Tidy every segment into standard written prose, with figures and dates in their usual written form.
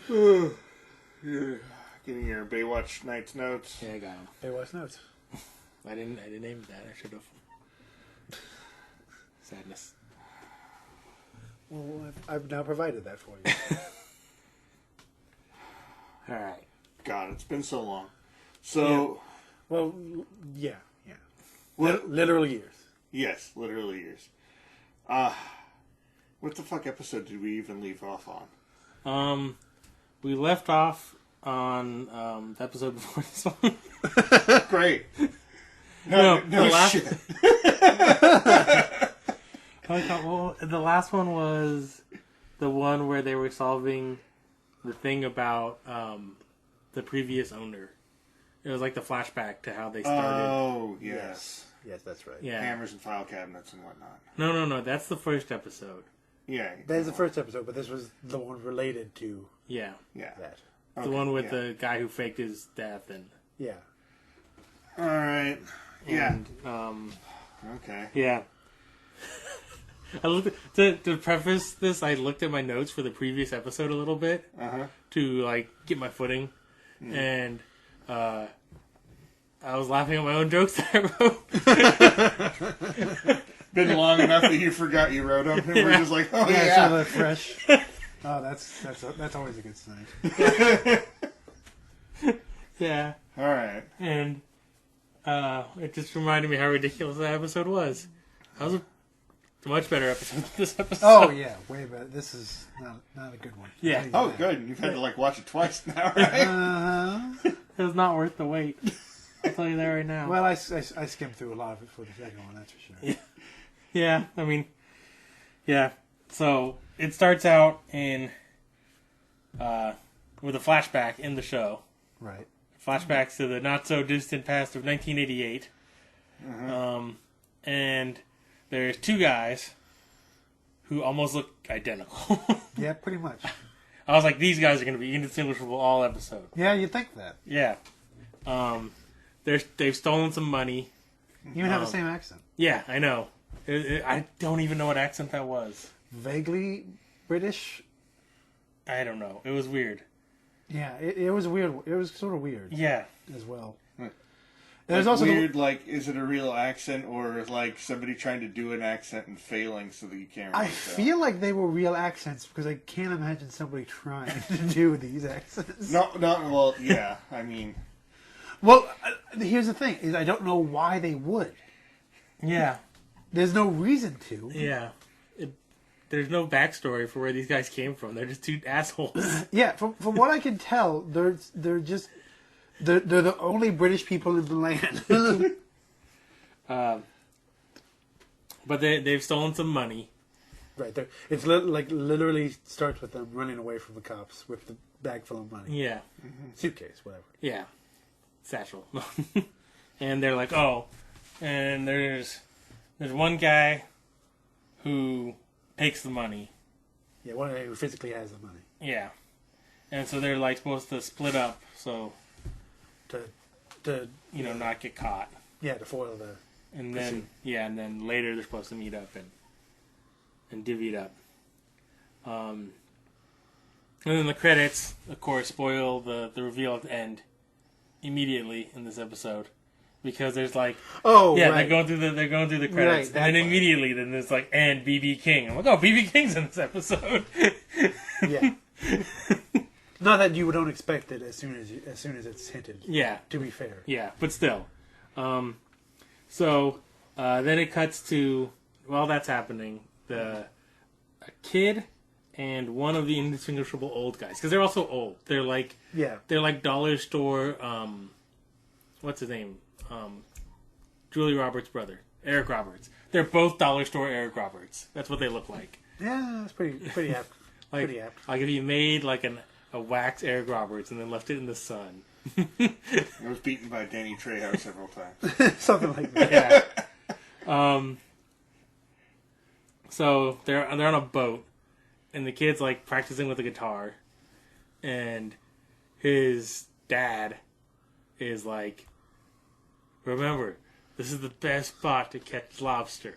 Getting your Baywatch Nights notes. Yeah, I got them. Baywatch Notes. I didn't name that. I should have. Sadness. Well, I've now provided that for you. All right. God, it's been so long. So, Well, yeah. What- Literal years. yes, literally years. What the fuck episode did we even leave off on? We left off on the episode before this one. Great. No, No the last. shit. Well, the last one was the one where they were solving the thing about the previous owner. It was like the flashback to how they started. Oh, yes. Yes, that's right. Yeah. Hammers and file cabinets and whatnot. No. That's the first episode. Yeah. That is the first episode, but this was the one related to Yeah. Yeah. that. The one with the guy who faked his death and. Yeah. All right. Yeah. And, Okay. yeah. I looked to preface this. I looked at my notes for the previous episode a little bit to like get my footing, and I was laughing at my own jokes that I wrote. Been long enough that you forgot you wrote them, and we're just like, oh Yeah, yeah. so they're fresh. Oh, that's always a good sign. Yeah. All right. And it just reminded me how ridiculous that episode was. That was a much better episode than this episode. Oh yeah, way better. This is not a good one. Yeah. Oh, good. You've had to like watch it twice now, right? It was not worth the wait. I'll tell you that right now. Well, I skimmed through a lot of it for the second one, that's for sure. Yeah, I mean, yeah. So it starts out in with a flashback in the show. Right. Flashbacks to the not so distant past of 1988. And there's two guys who almost look identical. Yeah, pretty much. I was like, these guys are going to be indistinguishable all episode. Yeah, you'd think that. Yeah. They've stolen some money. You even have the same accent. Yeah, I know. I don't even know what accent that was. Vaguely British. I don't know. It was weird. Yeah, it was weird. It was sort of weird Yeah. as well. Like There's also weird, like, is it a real accent or like somebody trying to do an accent and failing so that you can't really I feel like they were real accents because I can't imagine somebody trying to do these accents. No, well, yeah, I mean... Well, here's the thing, is I don't know why they would. Yeah. There's no reason to. Yeah. There's no backstory for where these guys came from. They're just two assholes. Yeah, from what I can tell, they're the only British people in the land. But they've stolen some money. Right. It's literally starts with them running away from the cops with the bag full of money. Yeah. Suitcase, whatever. Yeah. Satchel. And they're like, oh. And there's one guy who takes the money. Yeah, one who physically has the money. Yeah. And so they're like supposed to split up so To not get caught. Yeah, to foil the... And then and then later they're supposed to meet up and divvy it up. And then the credits, of course, spoil the reveal at the end immediately in this episode. Because there's like right. they're going through the credits, Right, and then immediately then there's like and BB King. I'm like, oh, BB King's in this episode. Yeah. Not that you don't expect it as soon as it's hinted. Yeah. To be fair. Yeah, but still. So then it cuts to while that's happening, a kid and one of the indistinguishable old guys, because they're also old. They're like dollar store. What's his name? Julie Roberts' brother, Eric Roberts. They're both dollar store Eric Roberts. That's what they look like. Yeah, that's pretty apt. Pretty apt. Like if you made like a wax Eric Roberts and then left it in the sun. It was beaten by Danny Trejo several times. Something like that. Yeah. So they're on a boat, and the kid's like practicing with the guitar, and his dad is like, remember, this is the best spot to catch lobster.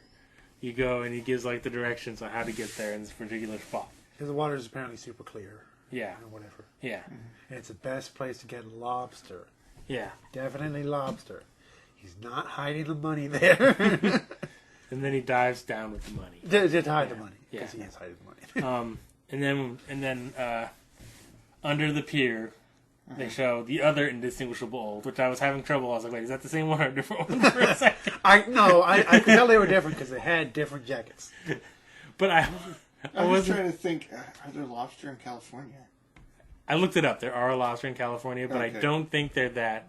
You go and he gives like the directions on how to get there in this particular spot. Because the water is apparently super clear. Yeah. Or whatever. Yeah. And it's the best place to get lobster. Yeah. Definitely lobster. He's not hiding the money there. And then he dives down with the money. Just hide the money. Yeah. Because he is hiding the money. And then under the pier, they show the other indistinguishable old, which I was having trouble. I was like, wait, is that the same one or a different one for a second? I could tell they were different because they had different jackets. But I was trying to think, are there lobster in California? I looked it up. There are lobster in California, but Okay. I don't think they're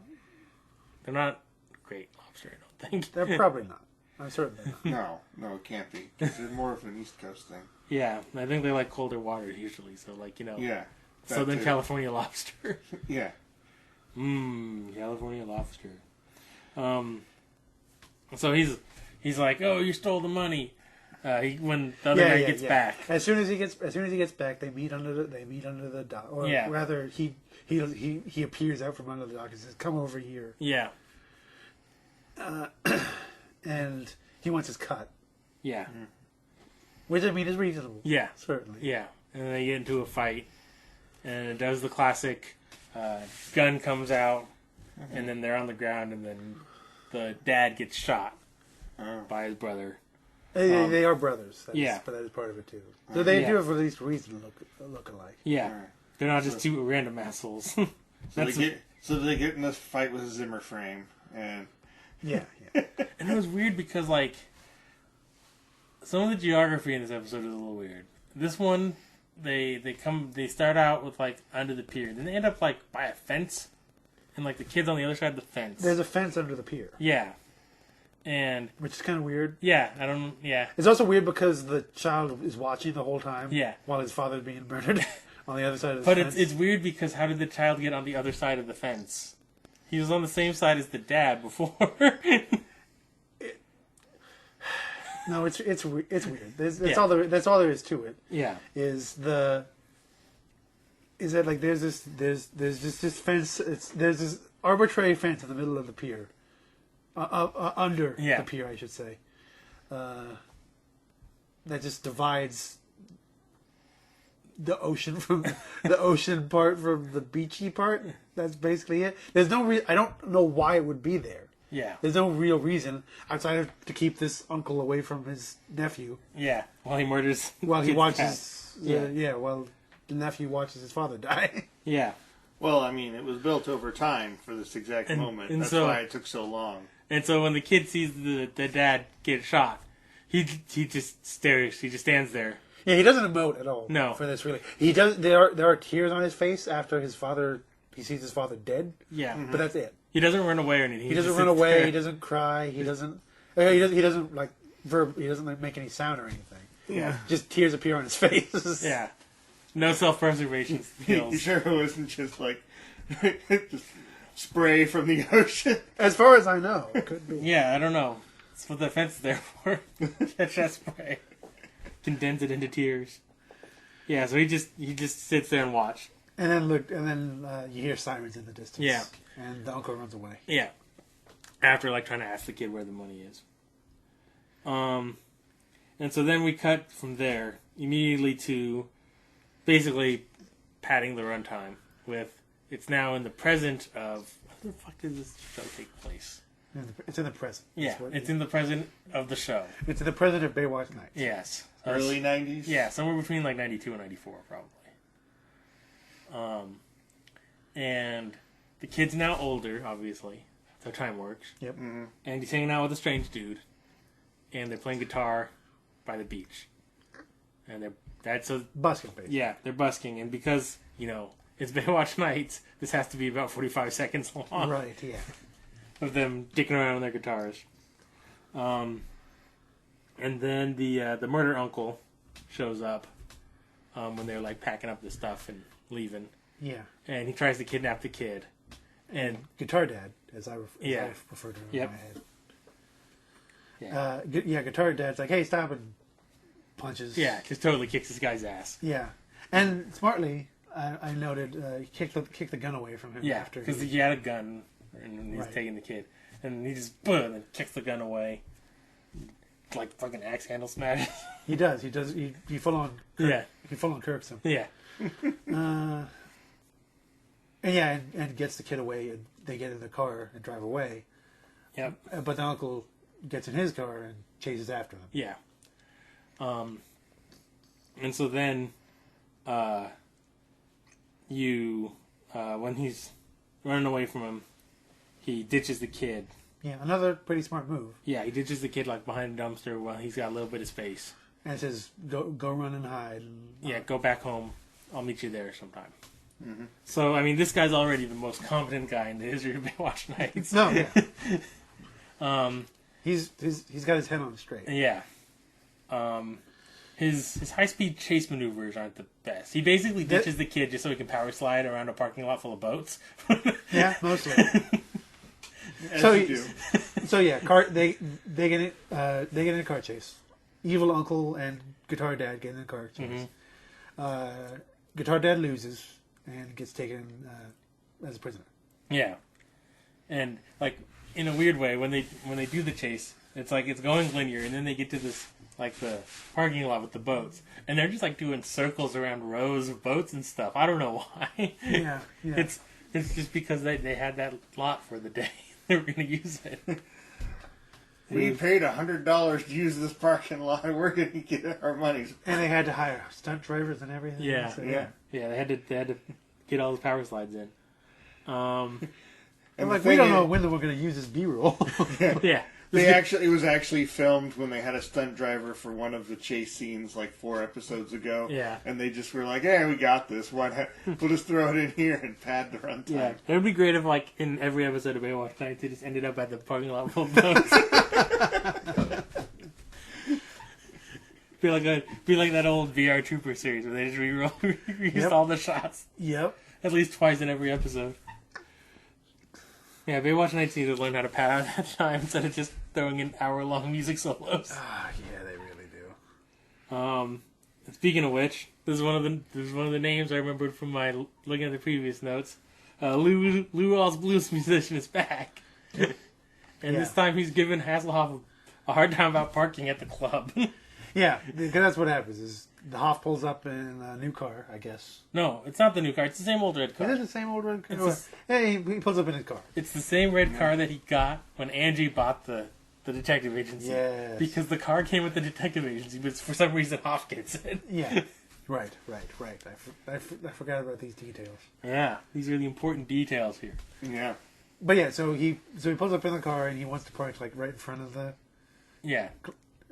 not great lobster, I don't think. They're probably not. I'm certain they're not. No, it can't be. Because it's more of an East Coast thing. Yeah, I think they like colder water usually, so like, Yeah. Southern California lobster. Yeah. California lobster. So he's like, oh, you stole the money. When the other guy gets back. As soon as he gets back, they meet under the dock, or rather, he appears out from under the dock and says, "Come over here." Yeah. And he wants his cut. Yeah. Which I mean is reasonable. Yeah. Certainly. Yeah. And then they get into a fight, and it does the classic gun comes out, and then they're on the ground, and then the dad gets shot by his brother. They are brothers. But that is part of it too. So they do have at least reason to look alike. Yeah. They're not just two random assholes. So they get in this fight with a Zimmer frame, and yeah. And it was weird because like some of the geography in this episode is a little weird. This one, they start out with like under the pier, then they end up like by a fence, and like the kids on the other side of the fence. There's a fence under the pier. Yeah. And which is kind of weird. Yeah, I don't. Yeah, it's also weird because the child is watching the whole time. Yeah, while his father is being murdered on the other side of the fence. But it's weird because how did the child get on the other side of the fence? He was on the same side as the dad before. No, it's weird. That's all there is to it. Yeah, is that like there's this fence. There's this arbitrary fence in the middle of the pier. Under the pier, I should say. That just divides the ocean from the ocean part from the beachy part. That's basically it. There's no I don't know why it would be there. Yeah. There's no real reason outside of to keep this uncle away from his nephew. Yeah. While he murders. While he watches. While the nephew watches his father die. Yeah. Well, I mean, it was built over time for this exact moment. That's why it took so long. And so when the kid sees the dad get shot, he just stares. He just stands there. Yeah, he doesn't emote at all. No, for this really, he does. There are tears on his face after he sees his father dead. Yeah, but that's it. He doesn't run away or anything. He doesn't run away. There. He doesn't cry. He doesn't. He doesn't like He doesn't like make any sound or anything. Yeah, just tears appear on his face. Yeah, no self-preservation skills. You sure it wasn't just like just spray from the ocean? As far as I know, it could be. Yeah, I don't know. That's what the fence is there for. Catch that spray. Condense it into tears. Yeah, so he just sits there and watch. And then you hear sirens in the distance. Yeah, and the uncle runs away. Yeah, after like trying to ask the kid where the money is. And so then we cut from there immediately to basically padding the runtime with it's now in the present of where the fuck did this show take place? It's in the present. Yeah, it's in the present of the show. It's in the present of Baywatch Nights. Yes. Early 90s? Yeah, somewhere between like 92 and 94 probably. And the kid's now older, obviously. That's how time works. Yep. Mm-hmm. And he's hanging out with a strange dude. And they're playing guitar by the beach. And that's a... busking, basically. Yeah, they're busking. And because, it's Baywatch Nights, this has to be about 45 seconds long. Right, yeah. Of them dicking around with their guitars. And then the murder uncle shows up when they're like packing up the stuff and leaving. Yeah. And he tries to kidnap the kid. And Guitar Dad, as I refer to him in my head. Yeah. Guitar Dad's like, hey, stop, and punches. Yeah, just totally kicks this guy's ass. Yeah. And smartly, I noted, he kicked the gun away from him. Yeah, because he had a gun and he's taking the kid. And he just boom and kicks the gun away. Like fucking axe handle smash. He does. He full on. He full on kirks him. Yeah. And gets the kid away, and they get in the car and drive away. Yep. But the uncle gets in his car and chases after them. Yeah. And so then, when he's running away from him, he ditches the kid. Yeah, another pretty smart move. Yeah, he ditches the kid like behind a dumpster while he's got a little bit of space. And says, "Go run and hide." And, go back home. I'll meet you there sometime. Mm-hmm. So, I mean, this guy's already the most competent guy in the history of Baywatch Nights. No, yeah. He's got his head on straight. Yeah. His high-speed chase maneuvers aren't the best. He basically ditches the kid just so he can power slide around a parking lot full of boats. Yeah, mostly. So yeah, they get in a car chase. Evil uncle and guitar dad get in a car chase. Mm-hmm. Guitar dad loses and gets taken as a prisoner. Yeah, and like in a weird way, when they do the chase, it's like it's going linear, and then they get to this like the parking lot with the boats, and they're just like doing circles around rows of boats and stuff. I don't know why. Yeah. It's just because they had that lot for the day. They were going to use it. We paid $100 to use this parking lot. We're going to get our money. And they had to hire stunt drivers and everything. Yeah, so, yeah. They had to get all the power slides in. And like we don't know when we're going to use this B-roll. Yeah. It was actually filmed when they had a stunt driver for one of the chase scenes like 4 episodes ago. Yeah. And they just were like, "Hey, we got this. We'll just throw it in here and pad the runtime." Yeah. It would be great if, like, in every episode of Baywatch Nights, they just ended up at the parking lot full of boats. Be like that old VR Trooper series where they just reused all the shots. Yep. At least twice in every episode. Yeah, Baywatch Nights need to learn how to pad out that time instead of just throwing in hour-long music solos. Yeah, they really do. Speaking of which, this is one of the names I remembered from my looking at the previous notes. Lou Rawls Blues musician is back, and this time he's giving Hasselhoff a hard time about parking at the club. Yeah, because that's what happens. Is the Hoff pulls up in a new car, I guess. No, it's not the new car. It's the same old red car. Is it the same old red car? He pulls up in his car. It's the same red car that he got when Angie bought the detective agency. Yes. Because the car came with the detective agency, but for some reason Hoff gets it. Yeah. Right. I forgot about these details. Yeah, these are the important details here. Yeah. But yeah, so he pulls up in the car and he wants to park like right in front of the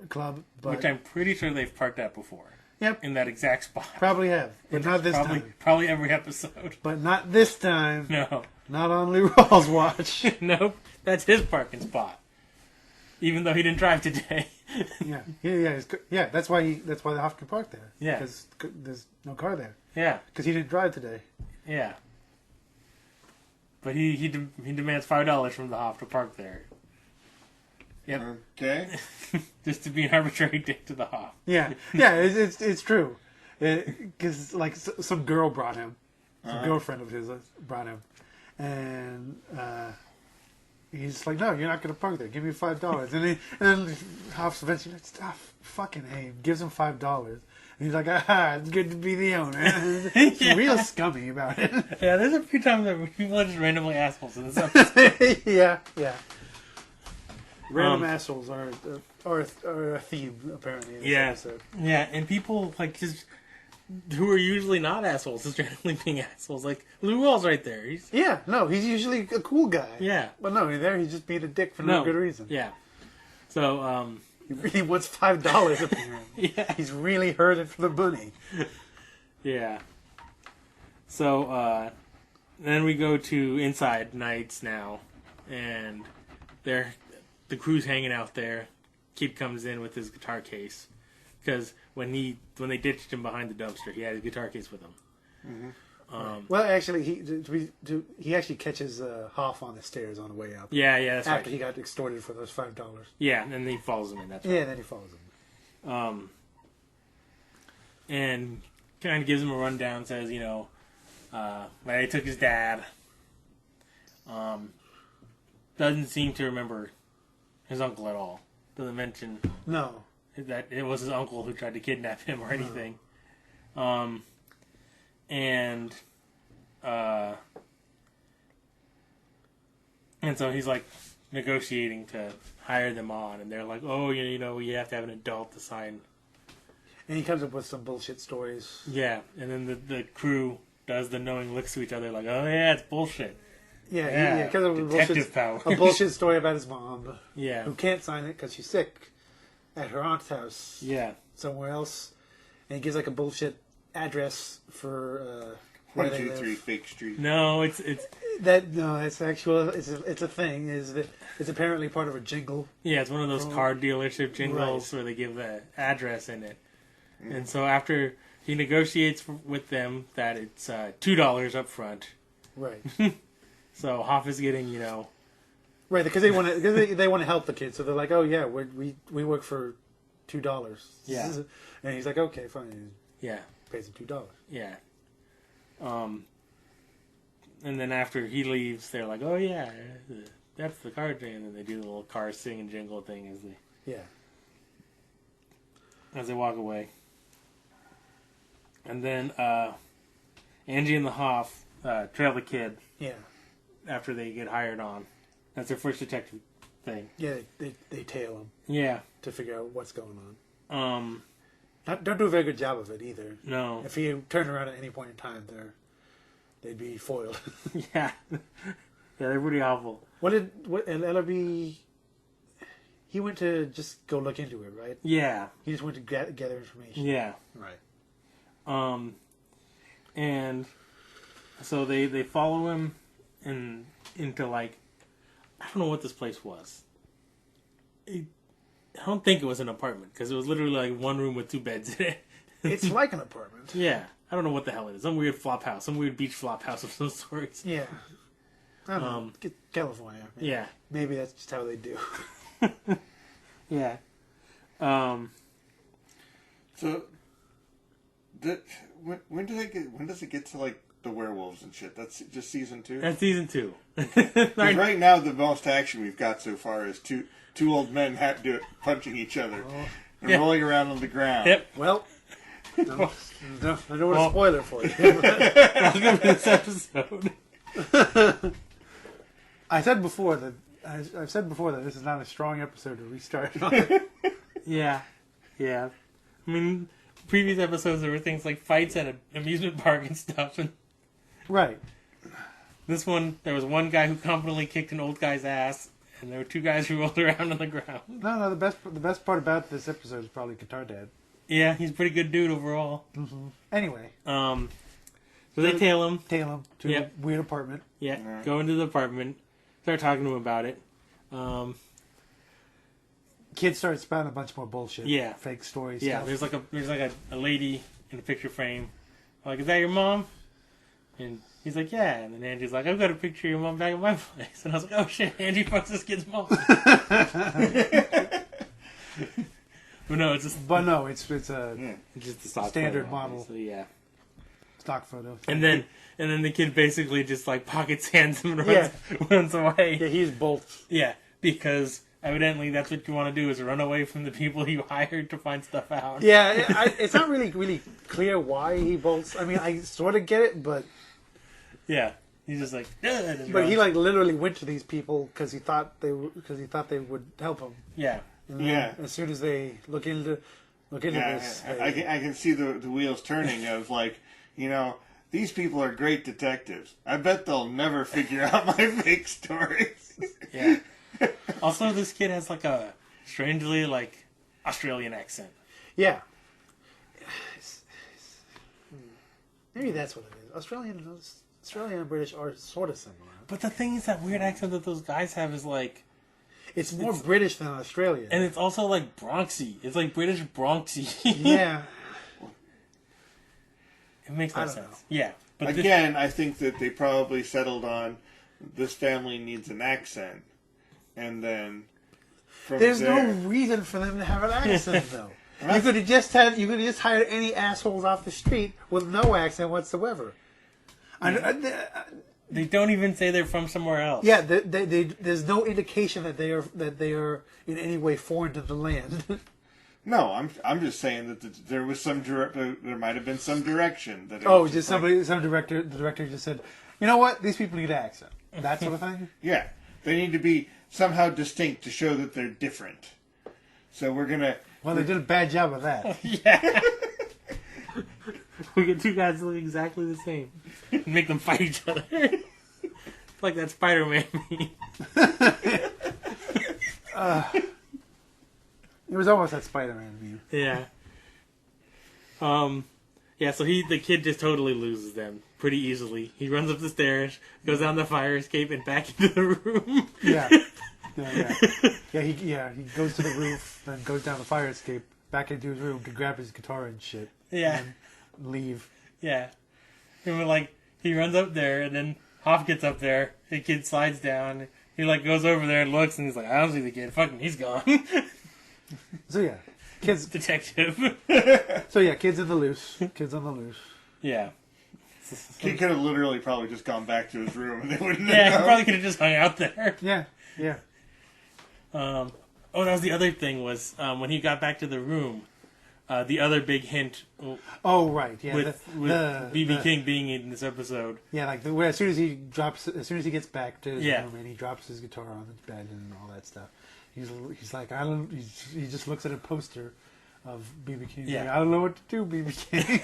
club. But which I'm pretty sure they've parked at before. Yep. In that exact spot. Probably have, but not this time. Probably every episode. But not this time. No. Not on Lou Rawls' watch. Nope. That's his parking spot. Even though he didn't drive today. Yeah. That's why the Hoff can park there. Yeah. Because there's no car there. Yeah. Because he didn't drive today. Yeah. But he demands $5 from the Hoff to park there. Yep. Okay. Just to be an arbitrary dick to the Hoff. Yeah. Yeah. It's true. Because like some girl brought him, some girlfriend of his brought him, and he's like, "No, you're not going to park there. Give me $5." And then Hoff's eventually like, "Stop, fucking hey," gives him $5. And he's like, "It's good to be the owner." He's real scummy about it. Yeah, there's a few times that people are just randomly assholes in this episode. Yeah. Random assholes are a theme apparently in this episode. Yeah, and people like just who are usually not assholes is randomly being assholes. Like Lou Rawls right there. He's usually a cool guy. Yeah, but no, he's just being a dick for no good reason. Yeah, so he really wants $5 apparently. Yeah, he's really hurting for the money. Yeah. So then we go to Inside Nights now, and the crew's hanging out there. Kid comes in with his guitar case because when they ditched him behind the dumpster, he had his guitar case with him. Mm-hmm. Well, actually, he actually catches Hoff on the stairs on the way up. Yeah, that's after right. he got extorted for those $5. Yeah, and then he follows him in. That's right. Yeah, then he follows him. And kind of gives him a rundown. Says, they took his dad. Doesn't seem to remember his uncle at all. Doesn't mention that it was his uncle who tried to kidnap him or anything. and so he's like negotiating to hire them on, and they're like, oh, you know, you have to have an adult to sign. And he comes up with some bullshit stories. Yeah, and then the crew does the knowing looks to each other like, oh yeah, it's bullshit. Yeah, because of detective power. A bullshit story about his mom. Yeah. Who can't sign it because she's sick at her aunt's house. Yeah. Somewhere else. And he gives like a bullshit address for 123 Fake Street. No, it's actual. It's a thing. It's apparently part of a jingle. Yeah, it's one of those car dealership jingles where they give the address in it. Mm. And so after he negotiates with them that it's $2 up front. Right. So Hoff is getting, you know, right, because they want to help the kids. So they're like, oh yeah, we work for $2. Yeah. And he's like, okay, fine. Yeah. Pays him $2. Yeah. And then after he leaves, they're like, "Oh yeah, that's the car thing." And then they do the little car sing and jingle thing as they walk away. And then Angie and the Hoff trail the kid. Yeah. After they get hired on, that's their first detective thing. Yeah, they tail him. Yeah. To figure out what's going on. Don't do a very good job of it either. No. If he turned around at any point in time, they'd be foiled. Yeah. Yeah, they're pretty awful. And Ellerby, he went to just go look into it, right? Yeah. He just went to gather information. Yeah. Right. And so they follow him into like, I don't know what this place was. I don't think it was an apartment because it was literally like one room with 2 beds in it. It's like an apartment. Yeah. I don't know what the hell it is. Some weird flop house. Some weird beach flop house of some sort. Yeah. I don't know. California. Yeah. Maybe that's just how they do. Yeah. So, when does it get to like the werewolves and shit? That's just season 2? That's season 2. Right now, the most action we've got so far is two old men punching each other and rolling around on the ground. Yep. Well, I don't want to spoil it for you. Welcome to this episode. I've said before that this is not a strong episode to restart on. Yeah. I mean, previous episodes there were things like fights at an amusement park and stuff, and right. This one, there was one guy who competently kicked an old guy's ass, and there were 2 guys who rolled around on the ground. No, the best part about this episode is probably Guitar Dad. Yeah, he's a pretty good dude overall. Mm-hmm. Anyway. So they tail him. To a weird apartment. Yeah, go into the apartment, start talking to him about it. Kids start spouting a bunch more bullshit. Yeah. Fake stories. Yeah, stuff. there's like a lady in a picture frame. Like, is that your mom? And he's like, yeah. And then Angie's like, I've got a picture of your mom back at my place. And I was like, oh shit, Angie fucks this kid's mom. But no, it's just... it's just a stock standard photo, model. So yeah. Stock photo. And then the kid basically just like pockets hands him and runs away. Yeah, he's bolts. Yeah, because evidently that's what you want to do, is run away from the people you hired to find stuff out. Yeah, it's not really clear why he bolts. I mean, I sort of get it, but... Yeah, he's just like... But he like literally went to these people because he thought they would help him. Yeah. And as soon as they look into this... I can see the wheels turning of like, you know... These people are great detectives. I bet they'll never figure out my fake stories. Yeah. Also, this kid has like a strangely like Australian accent. Yeah. Maybe that's what it is. Australian and British are sort of similar. But the thing is, that weird accent that those guys have is like... It's more British than Australian. And it's also like Bronxy. It's like British Bronxy. Yeah. It makes no sense. Know. Yeah. But again, I think that they probably settled on this family needs an accent. And then there's no reason for them to have an accent though. You could have just hired any assholes off the street with no accent whatsoever. They don't even say they're from somewhere else. Yeah, there's no indication that they are in any way foreign to the land. No, I'm just saying that there was there might have been some direction that. The director just said, you know what, these people need an accent, that sort of thing. Yeah, they need to be somehow distinct to show that they're different. So we're gonna. Well, they did a bad job of that. Yeah. We get two guys that look exactly the same. And make them fight each other. Like that Spider-Man meme. It was almost that Spider-Man meme. Yeah. Yeah, so the kid just totally loses them pretty easily. He runs up the stairs, goes down the fire escape, and back into the room. Yeah. He goes to the roof, then goes down the fire escape, back into his room to grab his guitar and shit. Yeah. And leave. Yeah. And he runs up there, and then Hoff gets up there, the kid slides down, he goes over there and looks, and he's like, I don't see the kid, fucking, he's gone. So yeah, kids. Detective. So yeah, kids on the loose. Yeah. He could have literally probably just gone back to his room and they wouldn't have Yeah, known. he probably could have just hung out there. Yeah. That was the other thing was when he got back to the room, the other big hint. Oh right, yeah. With B.B. King being in this episode. Yeah, where as soon as he gets back to his Yeah. room and he drops his guitar on the bed and all that stuff, he's like he just looks at a poster of B.B. King. Yeah. Like, I don't know what to do, B.B. King.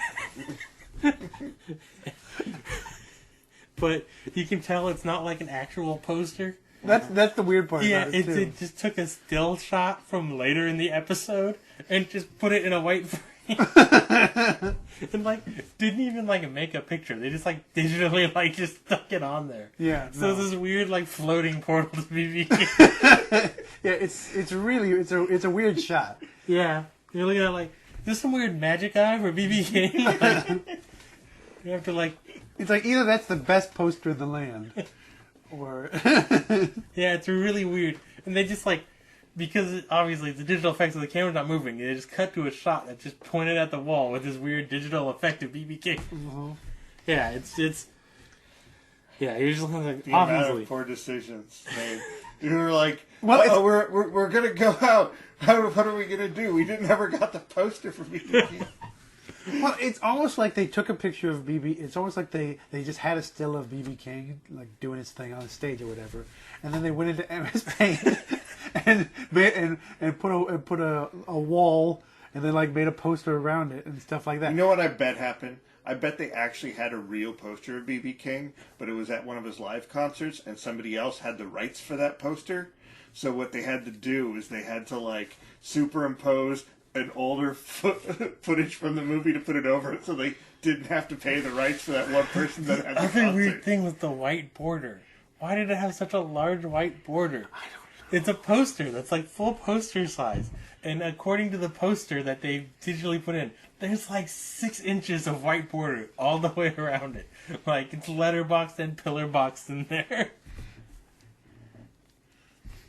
But you can tell it's not like an actual poster. That's the weird part Yeah, about it too. it just took a still shot from later in the episode and just put it in a white frame. And didn't even make a picture. They just digitally just stuck it on there. Yeah. So it's this weird floating portal to BB King. Yeah, it's a weird shot. Yeah. You're looking at is this some weird magic eye for BB King? You have to It's either that's the best poster in the land, or yeah, it's really weird. And they just because obviously the digital effects of the camera's not moving, they just cut to a shot that just pointed at the wall with this weird digital effect of BB King. Mm-hmm. Yeah, it's yeah, you're just looking the amount obviously of poor decisions made. You were like, Well, we're gonna go out. What are we gonna do? We never got the poster for BB King. well, it's almost like they took a picture of BB. It's almost like they just had a still of BB King doing his thing on the stage or whatever, and then they went into MS Paint and put a wall and then made a poster around it and stuff like that. You know what I bet happened? I bet they actually had a real poster of BB King, but it was at one of his live concerts, and somebody else had the rights for that poster. So what they had to do is they had to superimpose an older footage from the movie to put it over it, so they didn't have to pay the rights for that one person that had the That's a concert. weird thing with the white border. Why did it have such a large white border? I don't know. It's a poster that's full poster size. And according to the poster that they digitally put in, there's 6 inches of white border all the way around it. It's letterboxed and pillar boxed in there.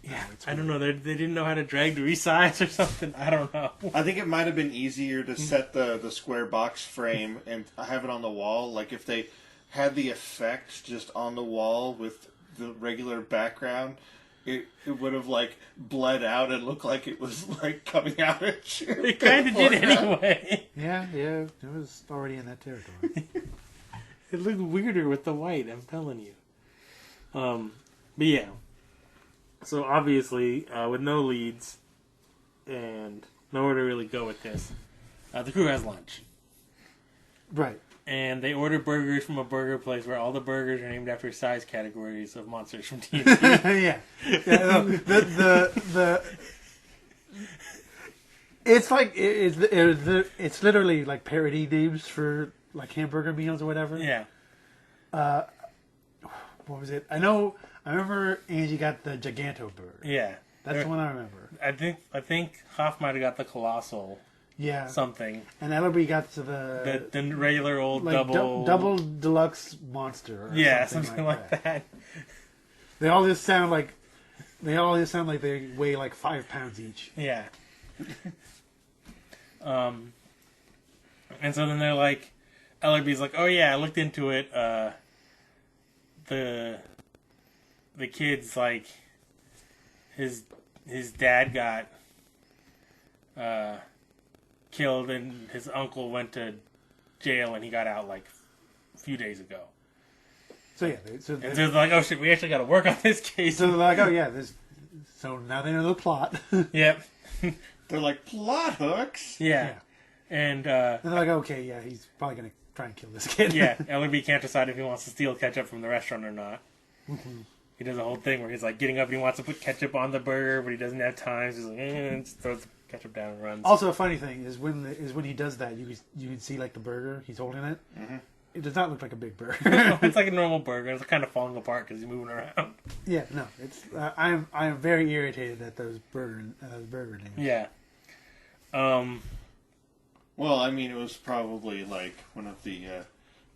Yeah, I don't know. They didn't know how to drag to resize or something. I don't know. I think it might have been easier to set the square box frame and have it on the wall. If they had the effect just on the wall with the regular background, it would have bled out and looked like it was coming out at you. It kind of did anyway. Yeah, it was already in that territory. It looked weirder with the white, I'm telling you. But yeah. So obviously, with no leads and nowhere to really go with this, the crew has lunch. Right. And they order burgers from a burger place where all the burgers are named after size categories of monsters from D&D. Yeah. It's literally parody names for hamburger meals or whatever. Yeah. What was it? I remember Angie got the Giganto burger. Yeah. That's the one I remember. I think Hoff might have got the Colossal. Yeah. Something. And Ellerby got to the regular old double... double deluxe monster. Or something like that. They all just sound like they weigh 5 pounds each. Yeah. And so then they're Ellerby's oh yeah, I looked into it. The kid's his dad got killed, and his uncle went to jail, and he got out like a few days ago. So yeah, they're like, oh shit, we actually got to work on this case. So they're like, oh yeah, so now they know the plot. Yep. They're like, plot hooks? Yeah. And they're like, okay, yeah, he's probably going to try and kill this kid. Yeah, LB can't decide if he wants to steal ketchup from the restaurant or not. Mm-hmm. He does a whole thing where he's like getting up and he wants to put ketchup on the burger, but he doesn't have time. So he's like, and just throws the ketchup down and runs. Also, a funny thing is when he does that, you can see like the burger he's holding it. Mm-hmm. It does not look like a big burger. It's like a normal burger. It's kind of falling apart because he's moving around. Yeah, no, it's I am very irritated at those burger names. Yeah. Well, I mean, it was probably like one of the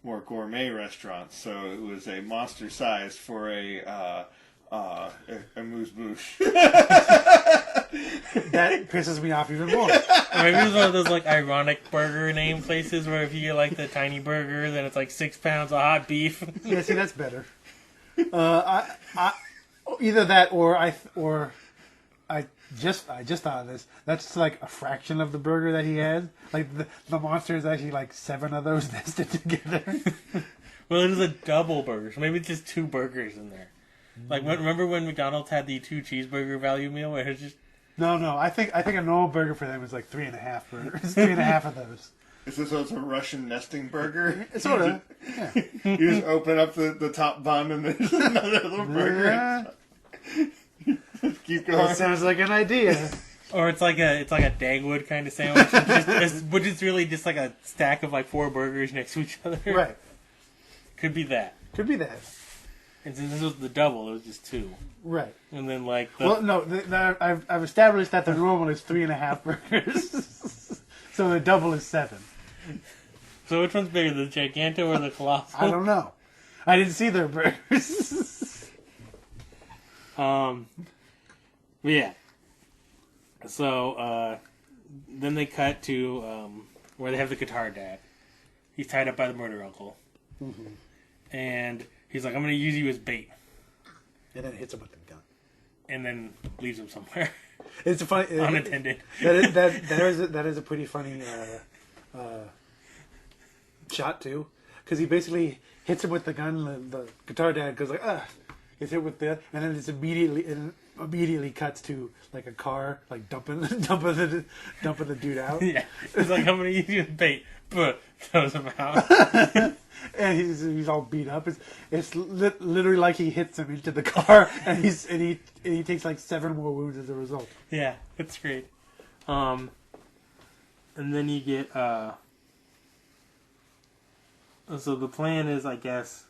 more gourmet restaurants, so it was a monster size for a amuse-bouche. That pisses me off even more. Or maybe it was one of those like ironic burger name places where if you get like the tiny burger, then it's like 6 pounds of hot beef. Yeah, see, that's better. I either that or I just thought of this. That's like a fraction of the burger that he had. Like the monster is actually like 7 of those nested together. Well, it is a double burger, so maybe it's just 2 burgers in there. Like, remember when McDonald's had the 2 cheeseburger value meal where it was just... No. I think a normal burger for them is like 3.5 burgers. 3.5 of those. Is this also a Russian nesting burger? Sort of. Yeah. You just open up the top bun and there's another little burger. Keep going. That sounds like an idea. Or it's like a Dagwood kind of sandwich, which is really just like a stack of like 4 burgers next to each other. Right. Could be that. And since this was the double, it was just 2. Right. And then like well, no, I've established that the normal is 3.5 burgers, so the double is 7. So which one's bigger, the Giganto or the Colossal? I don't know. I didn't see their burgers. Yeah. So then they cut to where they have the guitar dad. He's tied up by the murder uncle, and he's like, "I'm going to use you as bait," and then hits him with the gun, and then leaves him somewhere. It's a funny unattended. That is a pretty funny shot too, because he basically hits him with the gun. The guitar dad goes like, gets hit with the, and then it's immediately cuts to like a car like dumping the dude out. Yeah, he's like, "I'm gonna use you as bait," but throws him out. And he's all beat up. It's literally like he hits him into the car, and he takes like 7 more wounds as a result. Yeah, it's great. And then you get so the plan is, I guess,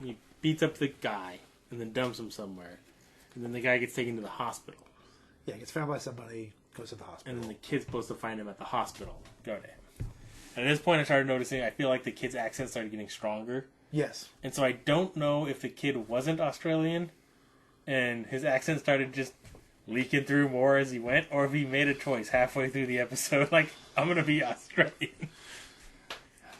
he beats up the guy and then dumps him somewhere, and then the guy gets taken to the hospital. Yeah, gets found by somebody, goes to the hospital, and then the kid's supposed to find him at the hospital. Go to him. And at this point, I started noticing, I feel like the kid's accent started getting stronger. Yes. And so I don't know if the kid wasn't Australian, and his accent started just leaking through more as he went, or if he made a choice halfway through the episode, like, I'm going to be Australian.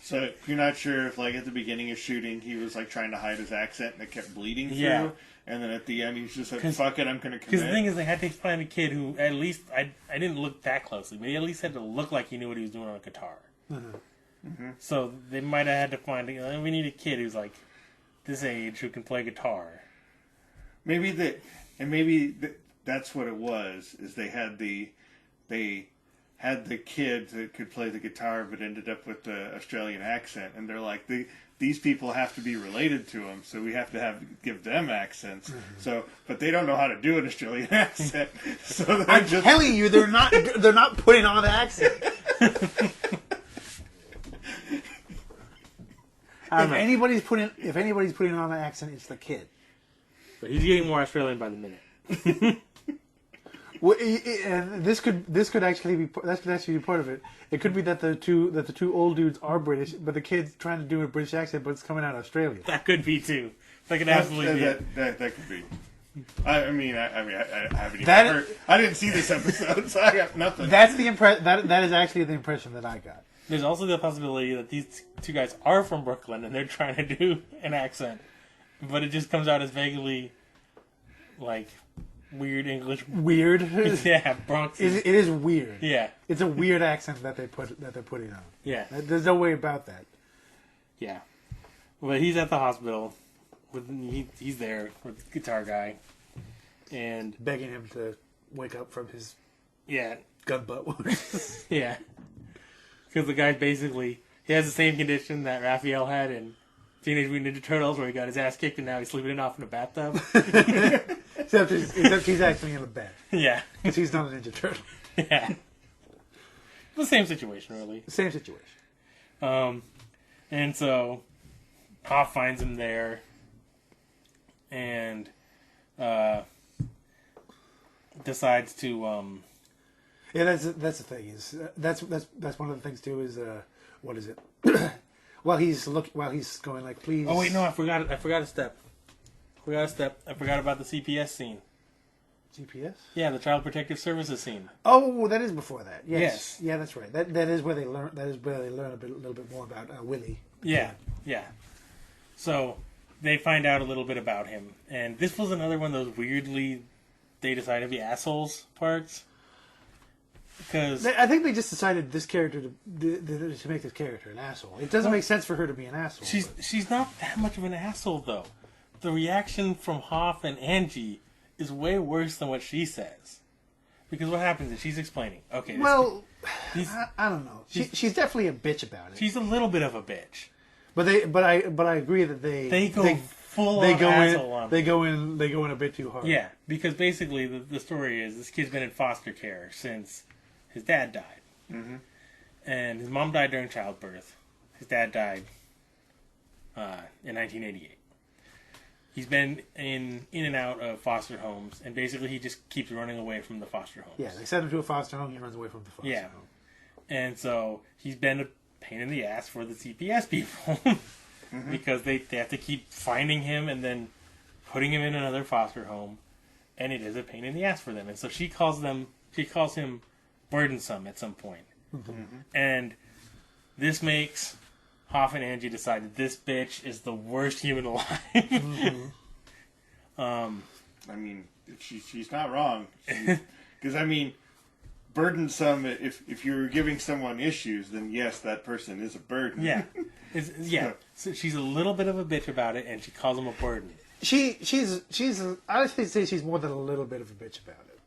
So you're not sure if, like, at the beginning of shooting, he was, like, trying to hide his accent and it kept bleeding through? Yeah. And then at the end, he's just like, fuck it, I'm going to commit. Because the thing is, they had to find a kid who, at least, I didn't look that closely, but he at least had to look like he knew what he was doing on a guitar. So they might have had to find, we need a kid who's, like, this age who can play guitar. Maybe that's what it was, is they had the kid that could play the guitar but ended up with the Australian accent, and they're like, these people have to be related to them, so we have to give them accents. So, but they don't know how to do an Australian accent. So I'm telling you, they're not putting on the accent. If anybody's putting on the accent, it's the kid. But he's getting more Australian by the minute. Well, and this could actually be part of it. It could be that the two old dudes are British, but the kid's trying to do a British accent, but it's coming out Australian. That could be too. That could absolutely be. That could be. I haven't even heard. I didn't see this episode, so I got nothing. That's the That is actually the impression that I got. There's also the possibility that these 2 guys are from Brooklyn and they're trying to do an accent, but it just comes out as vaguely like weird English. Weird. Yeah, Bronx. It is weird. Yeah, it's a weird accent that they're putting on. Yeah, there's no way about that. Yeah, well, he's at the hospital. He's there with the guitar guy, and begging him to wake up from his gun butt wounds. Yeah, because the guy basically he has the same condition that Raphael had in Teenage Mutant Ninja Turtles, where he got his ass kicked and now he's sleeping it off in a bathtub. except he's actually in a bed. Yeah, because he's not a Ninja Turtle. Yeah, the same situation, really. Same situation. And so Hoff finds him there, and decides to. Yeah, that's the thing is that's one of the things too is what is it? while he's going like, please. Oh wait, no, I forgot a step. I forgot about the CPS scene. CPS? Yeah, the Child Protective Services scene. Oh, that is before that. Yes. Yes. Yeah, that's right. That is where they learn. That is where they learn a little bit more about Willie. Yeah. So they find out a little bit about him, and this was another one of those weirdly they decided to be assholes parts. Because I think they just decided this character to make this character an asshole. It doesn't make sense for her to be an asshole. She's not that much of an asshole though. The reaction from Hoff and Angie is way worse than what she says. Because what happens is she's explaining. Okay. I don't know. She's definitely a bitch about it. She's a little bit of a bitch. But I agree that they go in a bit too hard. Yeah, because basically the story is this kid's been in foster care since his dad died. Mm-hmm. And his mom died during childbirth. His dad died in 1988. He's been in and out of foster homes, and basically he just keeps running away from the foster homes. Yeah, they send him to a foster home, he runs away from the foster home. And so he's been a pain in the ass for the CPS people. Mm-hmm. Because they have to keep finding him and then putting him in another foster home, and it is a pain in the ass for them. And so she calls him burdensome at some point. Mm-hmm. And this makes Hoff and Angie decide that this bitch is the worst human alive. Mm-hmm. I mean, she's not wrong. Because, I mean, burdensome, if you're giving someone issues, then yes, that person is a burden. Yeah. So she's a little bit of a bitch about it, and she calls him a burden. She's I would say she's more than a little bit of a bitch about it.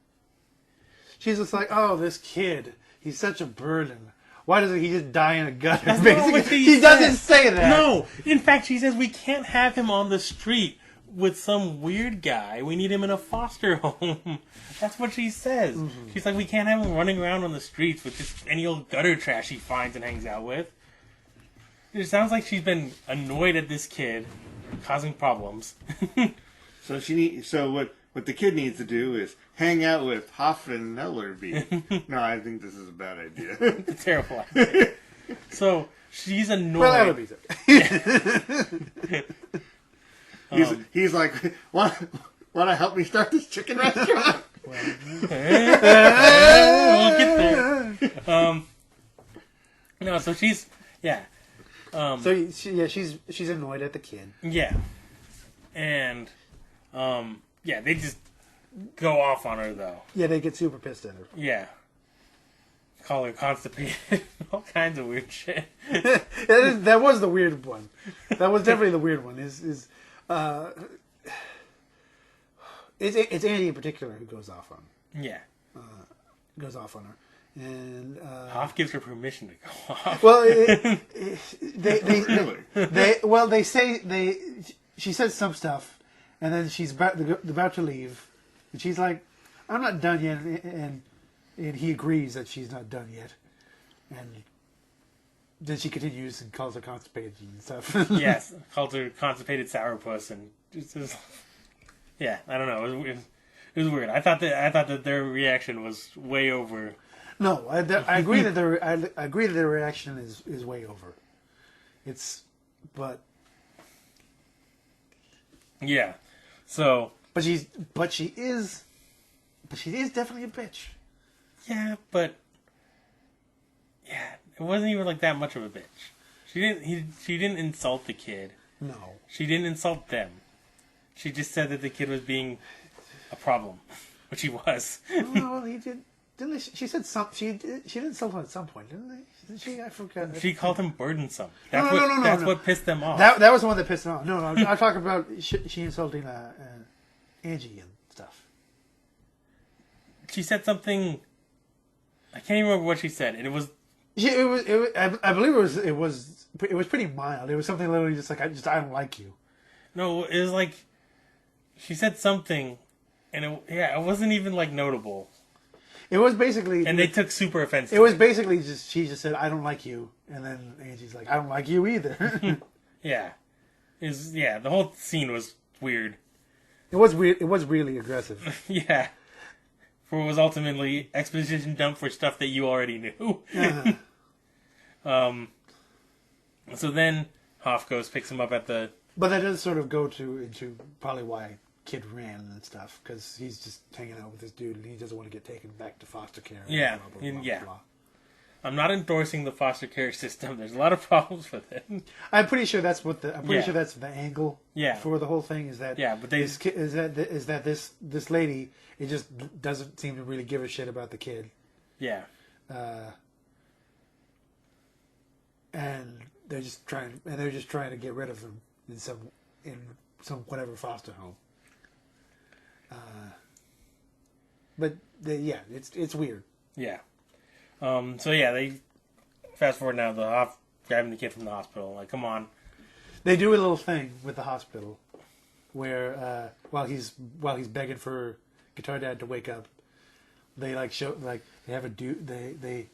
She's just like, oh, this kid, he's such a burden. Why doesn't he just die in a gutter? That's not what he doesn't say that. No, in fact, she says we can't have him on the street with some weird guy. We need him in a foster home. That's what she says. Mm-hmm. She's like, we can't have him running around on the streets with just any old gutter trash he finds and hangs out with. It sounds like she's been annoyed at this kid, causing problems. So what the kid needs to do is hang out with Hoff and Ellerby. No, I think this is a bad idea. It's a terrible idea. So she's annoyed. Well, Ellerby's he's like, want to help me start this chicken restaurant? We'll get there. No, so she's she's annoyed at the kid. Yeah, and they just go off on her though. Yeah, they get super pissed at her. Yeah, call her constipated, all kinds of weird shit. That was the weird one. That was definitely the weird one. It's Andy in particular who goes off on. Yeah, goes off on her. And Hoff gives her permission to go off. Well, she says some stuff, and then she's about to leave, and she's like, "I'm not done yet," and he agrees that she's not done yet, and then she continues and calls her constipated and stuff. Yes, calls her constipated sourpuss, and just I don't know, it was weird. I thought that their reaction was way over. No, I agree that their reaction is way over. Yeah. So, but she is definitely a bitch. Yeah, but it wasn't even like that much of a bitch. She didn't insult the kid. No. She didn't insult them. She just said that the kid was being a problem. which he was. Oh, well, he did. Didn't she said some? She did insult him at some point, didn't she? I forgot. She called him burdensome. No. That's what pissed them off. That was the one that pissed him off. No, I'm talking about she insulting Angie and stuff. She said something. I can't even remember what she said, and it was. I believe it was pretty mild. It was something literally just like I don't like you. No, it was like she said something, and it wasn't even like notable. It was basically, and they took super offense. It was basically she just said I don't like you, and then Angie's like I don't like you either. Yeah, the whole scene was weird. It was weird. It was really aggressive. Yeah, for it was ultimately exposition dump for stuff that you already knew. Uh-huh. So then Hoff picks him up at the. But that does sort of go into probably why Kid ran and stuff, because he's just hanging out with this dude and he doesn't want to get taken back to foster care. Yeah, blah, blah, blah, blah. I'm not endorsing the foster care system. There's a lot of problems with it. I'm pretty sure that's what sure that's the angle. Yeah. For the whole thing is that. Yeah, but this lady, it just doesn't seem to really give a shit about the kid. Yeah. And they're just trying to get rid of him in some whatever foster home. But it's weird. Yeah. So yeah, they fast forward now. The Hoff grabbing the kid from the hospital. Like, come on. They do a little thing with the hospital where while he's begging for Guitar Dad to wake up, they show they have a dude. They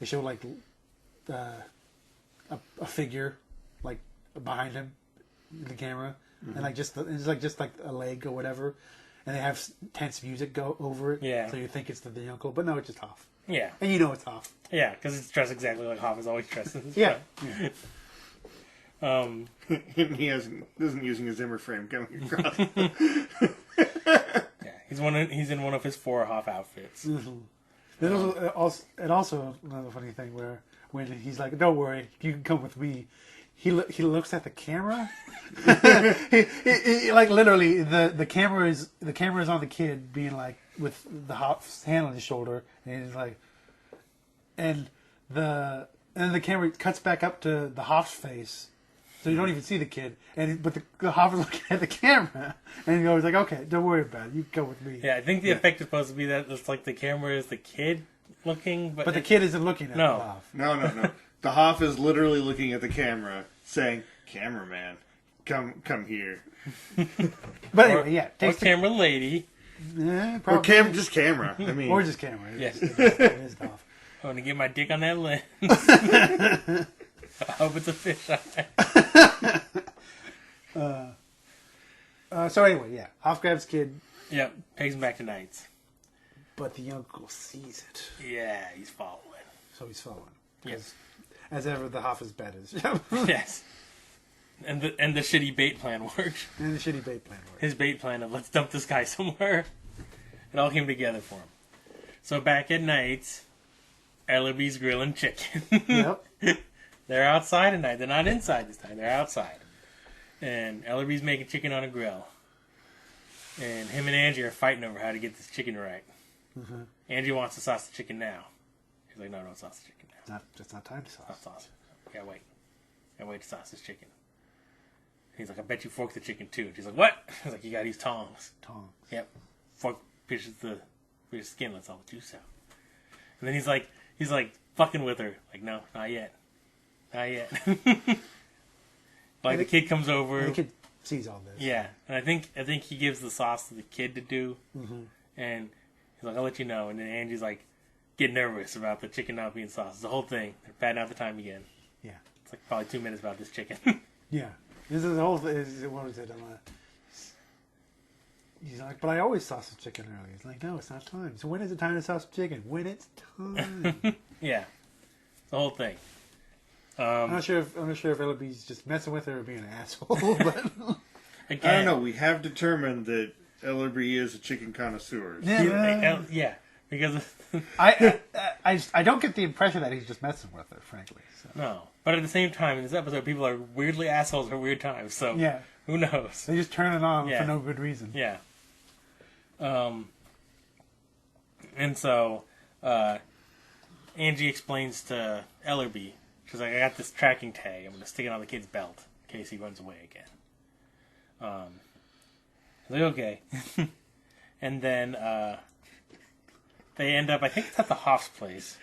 show a figure behind him in the camera, mm-hmm. and it's just a leg or whatever, and they have tense music go over it. Yeah. So you think it's the uncle, but no, it's just Hoff. Yeah. And you know it's Hoff. Yeah, because it's dressed exactly like Hoff is always dressed. Yeah. He isn't using a Zimmer frame coming across. Yeah, he's in one of his 4 Hoff outfits. Mm-hmm. There's also another funny thing where when he's like, "Don't worry, you can come with me." He looks at the camera. he literally the camera is on the kid being with the Hoff's hand on his shoulder, and he's like, and the camera cuts back up to the Hoff's face, so you don't even see the kid, but the Hoff is looking at the camera, and he goes like, "Okay, don't worry about it, you can come with me." Yeah, I think the effect is supposed to be that it's like the camera is the kid looking, but the kid isn't looking at the Hoff. No. The Hoff is literally looking at the camera, saying, "Cameraman, come here." But anyway, or camera lady. Yeah, or just camera. I mean, or just camera. Yes. It is Hoff. I want to get my dick on that lens. I hope it's a fisheye. So anyway, yeah, Hoff grabs kid. Yep, takes him back to Nights. But the uncle sees it. Yeah, he's following. So he's following. Yes. As ever, the Hoff is bad at his Yes. And the shitty bait plan worked. His bait plan of let's dump this guy somewhere. It all came together for him. So back at Nights, Ellerby's grilling chicken. Yep. They're outside tonight. They're not inside this time. They're outside. And Ellerby's making chicken on a grill. And him and Angie are fighting over how to get this chicken right. Mm-hmm. Angie wants to sauce the chicken now. He's like, no, don't sauce the chicken now. It's not time to sauce. Not sauce it. Gotta wait. Gotta wait to sauce this chicken. He's like, I bet you fork the chicken too. And she's like, what? He's like, you gotta use tongs. Tongs. Yep. Fork pushes the skin, lets all the juice out. And then he's like fucking with her. Like, no, not yet. Not yet. Like the kid comes over. The kid sees all this. Yeah. And I think he gives the sauce to the kid to do. Mm-hmm. And he's like, I'll let you know. And then Angie's like, get nervous about the chicken not being sauced. The whole thing. They're patting out the time again. Yeah. It's like probably 2 minutes about this chicken. Yeah. This is the whole thing. What was it? He's like, but I always sauce the chicken early. He's like, no, it's not time. So when is it time to sauce the chicken? When it's time. Yeah. The whole thing. I'm not sure if Ellerby's just messing with her or being an asshole, but again, I don't know. We have determined that Ellerby is a chicken connoisseur. Yeah, because I don't get the impression that he's just messing with her, frankly. So. No, but at the same time, in this episode, people are weirdly assholes at weird times. So yeah, who knows? They just turn it on for no good reason. Yeah. And so Angie explains to Ellerby, she's like, I got this tracking tag. I'm going to stick it on the kid's belt in case he runs away again. He's like, okay. And then they end up, I think it's at the Hoff's place.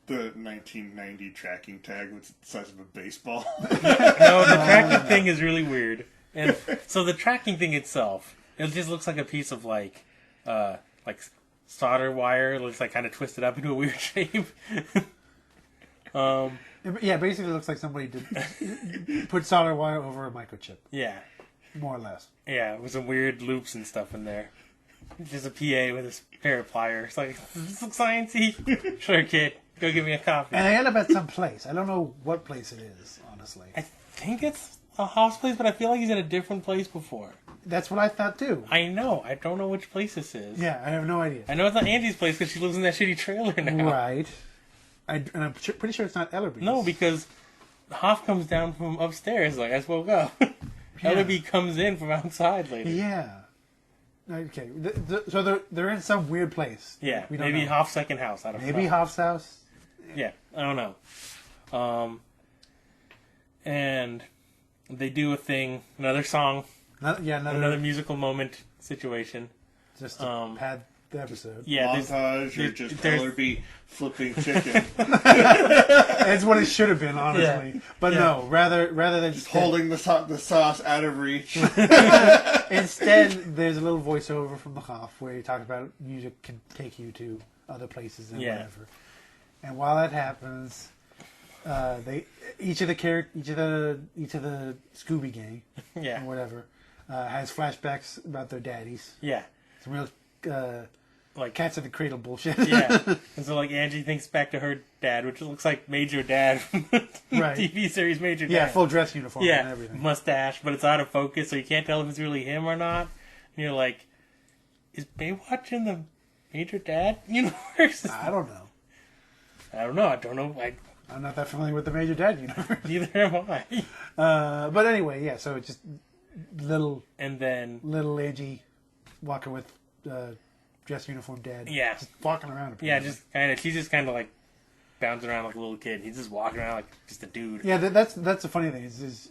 The 1990 tracking tag was the size of a baseball. No, the tracking thing is really weird. And so the tracking thing itself, it just looks like a piece of like solder wire. It looks like kind of twisted up into a weird shape. Yeah, basically it looks like somebody did put solder wire over a microchip. Yeah. More or less. Yeah, with some weird loops and stuff in there. Just a PA with a pair of pliers. Like, this looks sciencey. Sure, kid. Go give me a coffee. And they end up at some place. I don't know what place it is, honestly. I think it's a Hoff's place, but I feel like he's in a different place before. That's what I thought, too. I know. I don't know which place this is. Yeah, I have no idea. I know it's not Angie's place because she lives in that shitty trailer now. Right. And I'm pretty sure it's not Ellerby's. No, because Hoff comes down from upstairs, like, I just woke up. Yeah. Ellerby comes in from outside later. Yeah. Okay, so they're in some weird place. Yeah, we don't maybe know. Hoff's second house. I don't know. Maybe Hoff's house. Yeah, I don't know. And they do a thing, another song, another musical moment situation. Just to pad the episode. Yeah, montage or just Ellerby flipping chicken. It's what it should have been, honestly. Yeah. But no, rather than just holding the sauce out of reach. Instead, there's a little voiceover from the Hoff where he talks about music can take you to other places and whatever. And while that happens, each of the Scooby gang, or whatever, has flashbacks about their daddies. Yeah, some real like cats in the cradle bullshit. Yeah, and so like Angie thinks back to her dad, which looks like Major Dad from the TV series Major Dad. Yeah, full dress uniform and everything. Mustache, but it's out of focus, so you can't tell if it's really him or not. And you're like, is Baywatch in the Major Dad universe? I don't know. I'm not that familiar with the Major Dad universe. Neither am I. But anyway, yeah. So it's just little Angie walking with dress uniform dad. Yeah, just walking around. Apparently. Yeah, just kind of. She's just kind of like bouncing around like a little kid. He's just walking around like just a dude. Yeah, that's the funny thing is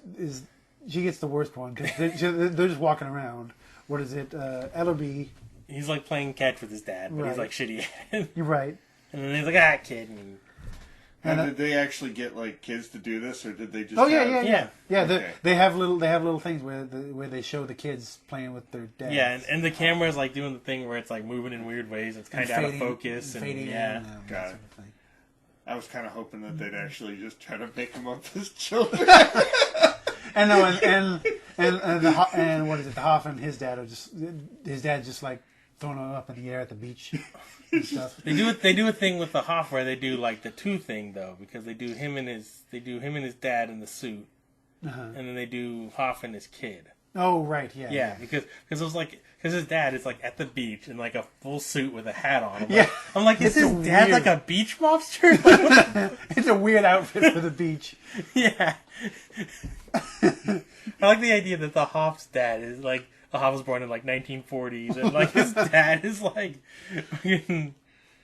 she gets the worst one because they're just walking around. What is it? Ellerby. He's like playing catch with his dad, but he's like shitty at it. You're right. And then he's like, kid. And did they actually get like kids to do this, or did they just? Oh yeah. Okay. They have little things where they show the kids playing with their dads. Yeah, and the camera is like doing the thing where it's like moving in weird ways. It's kind of out of focus and fading yeah. Got it. Sort of I was kind of hoping that they'd actually just try to make them up as children. and what is it? The Hoff and his dad are just like throwing them up in the air at the beach and stuff. They do a thing with the Hoff where they do like the two thing though, because they do him and his dad in the suit, and then they do Hoff and his kid. Oh right, yeah. Yeah, because his dad is like at the beach in like a full suit with a hat on. I'm like, is his dad like a beach mobster? It's a weird outfit for the beach. Yeah. I like the idea that the Hoff's dad is like. The Hoff was born in like 1940s, and like his dad is like fucking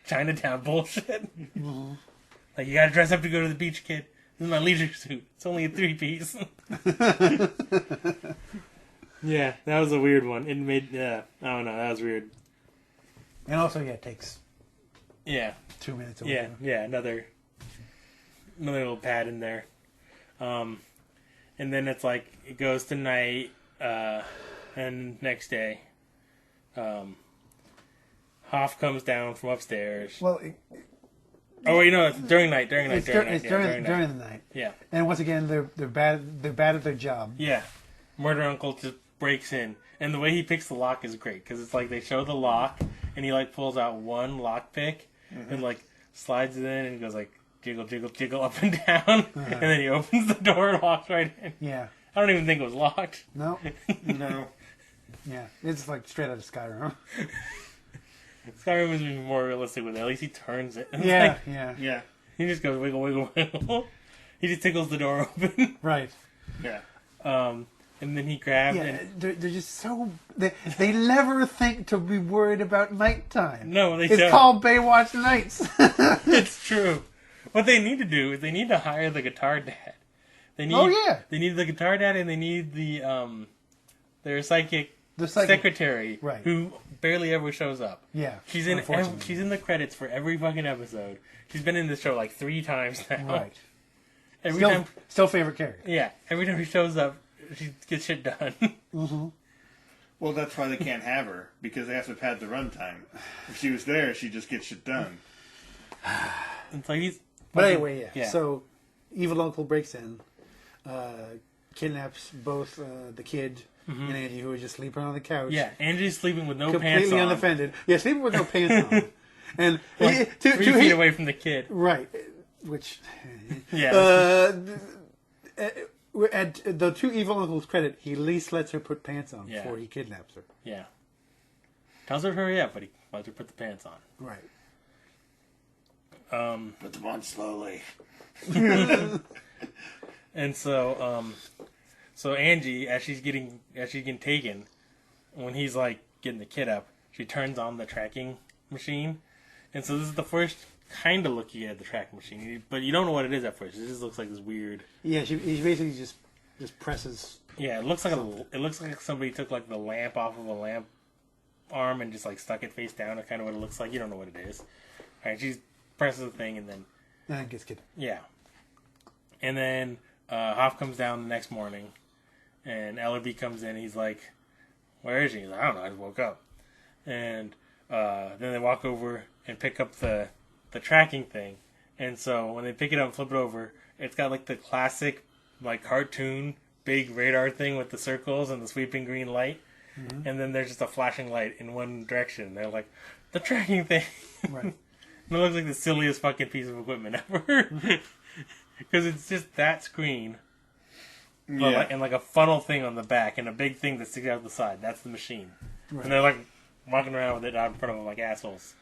Chinatown bullshit. Mm-hmm. Like, you gotta dress up to go to the beach, kid. This is my leisure suit. It's only a 3-piece. Yeah, that was a weird one. It made I don't know, that was weird. And also, it takes 2 minutes. Or another little pad in there. And then it's like it goes to night. And next day, Hoff comes down from upstairs. Well, it's during night. During the night. Yeah. And once again, they're bad. They're bad at their job. Yeah. Murder Uncle just breaks in, and the way he picks the lock is great because it's like they show the lock, and he like pulls out one lock pick, and like slides it in, and goes like jiggle, jiggle, jiggle up and down, and then he opens the door and walks right in. Yeah. I don't even think it was locked. No. No. Yeah, it's like straight out of Skyrim. Skyrim was even more realistic with it. At least he turns it. Yeah. He just goes wiggle, wiggle, wiggle. He just tickles the door open. Right. Yeah. And and then he grabbed. Yeah, and... they're just so they never think to be worried about nighttime. No, it's don't. called Baywatch Nights. It's true. What they need to do is they need to hire the guitar dad. They need, they need the guitar dad, and they need their psychic secretary, right, who barely ever shows up. Yeah, she's in the credits for every fucking episode. She's been in this show like 3 times now. Right. Still favorite character. Yeah, every time she shows up, she gets shit done. Mm-hmm. Well, that's why they can't have her, because they have to pad the runtime. If she was there, she just gets shit done. It's like but anyway, yeah. So, evil uncle breaks in, kidnaps both the kid and Angie, who was just sleeping on the couch. Yeah, Angie's sleeping with no pants on. Completely unoffended. Yeah, sleeping with no pants on. And like 3 feet away from the kid. Right. Which... Yeah. At the 2 evil uncles' credit, he at least lets her put pants on before he kidnaps her. Yeah. Tells her to hurry up, but he lets her put the pants on. Right. Put them on slowly. And so, so Angie, as she's getting taken, when he's like getting the kid up, she turns on the tracking machine, and so this is the first kind of look you get at the tracking machine, but you don't know what it is at first. It just looks like this weird. Yeah, he basically just presses. Yeah, it looks like somebody took like the lamp off of a lamp arm and just like stuck it face down. That's kind of what it looks like. You don't know what it is. All right, she presses the thing and then gets kidnapped. Yeah, and then Hoff comes down the next morning, and Ellerby comes in. He's like, "Where is she?" He's like, "I don't know. I just woke up." And then they walk over and pick up the tracking thing. And so when they pick it up and flip it over, it's got like the classic like cartoon big radar thing with the circles and the sweeping green light. Mm-hmm. And then there's just a flashing light in one direction. They're like, the tracking thing. Right. And it looks like the silliest fucking piece of equipment ever. Because it's just that screen. Yeah. And like a funnel thing on the back and a big thing that sticks out the side. That's the machine. Right. And they're like walking around with it out in front of them like assholes.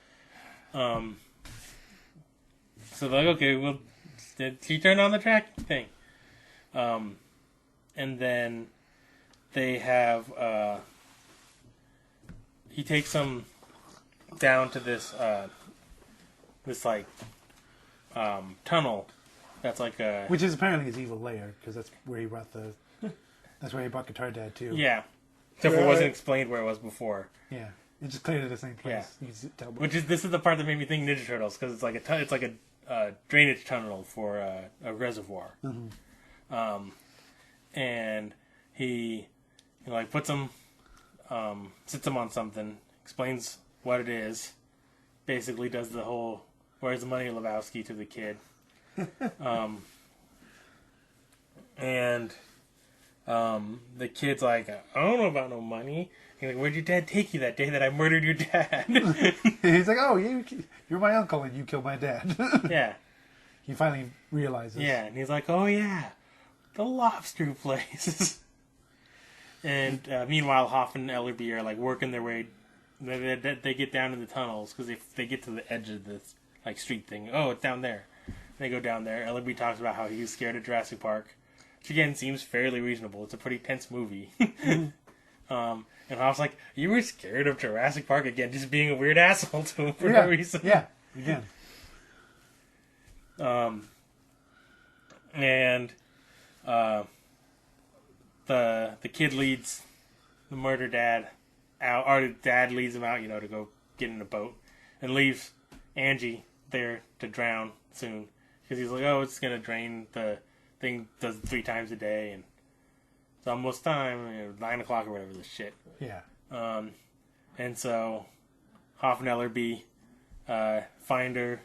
So they're like, okay, well, she turned on the tracking thing. And then they have, he takes them down to this tunnel that's like a... Which is apparently his evil lair, because that's where he brought Guitar Dad too. Yeah. Except for it wasn't explained where it was before. Yeah. It just cleared at the same place. Yeah. This is the part that made me think Ninja Turtles, because it's like a drainage tunnel for a reservoir. Mm-hmm. And he like puts them, sits them on something, explains what it is, basically does the whole "Where's the money, Lebowski" to the kid. And the kid's like, "I don't know about no money." He's like, "Where'd your dad take you that day that I murdered your dad?" He's like, "Oh, you're my uncle and you killed my dad." Yeah. He finally realizes. Yeah, and he's like, "Oh yeah, the lobster place." And meanwhile, Hoff and Ellerby are like working their way. They get down in the tunnels because if they get to the edge of this like street thing, oh, it's down there. They go down there. Ellerby talks about how he's scared of Jurassic Park, which again seems fairly reasonable. It's a pretty tense movie. And Hoff's like, "You were scared of Jurassic Park again, just being a weird asshole to him for no reason." Yeah, again. And the kid leads the murder dad out, or the dad leads him out, to go get in a boat, and leaves Angie there to drown soon because he's like, "Oh, it's gonna drain. The thing does it 3 times a day, and it's almost time, 9 o'clock or whatever this shit." Yeah. And so Hoff and Ellerby find her,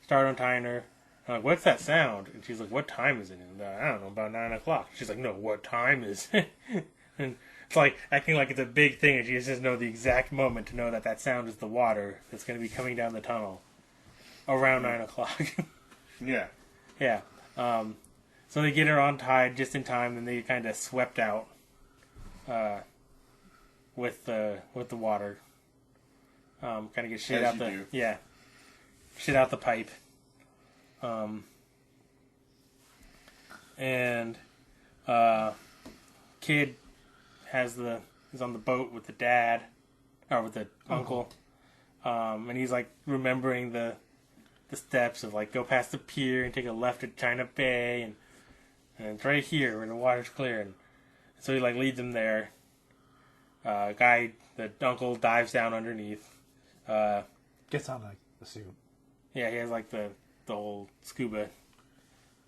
start untying her. I'm like, "What's that sound?" And she's like, "What time is it?" And I don't know, about 9 o'clock. She's like, "No, what time is it?" And it's like acting like it's a big thing, and she just doesn't know the exact moment to know that sound is the water that's going to be coming down the tunnel around 9 o'clock. Yeah. Yeah. So they get her untied just in time, and they kind of swept out with the water. Kind of get shit out the shit out the pipe. And kid is on the boat with the dad, or with the uncle. And he's like remembering the steps of like go past the pier and take a left at China Bay, and it's right here where the water's clear. And so he like leads him there. The uncle dives down underneath. Gets on like the suit. Yeah, he has like the whole scuba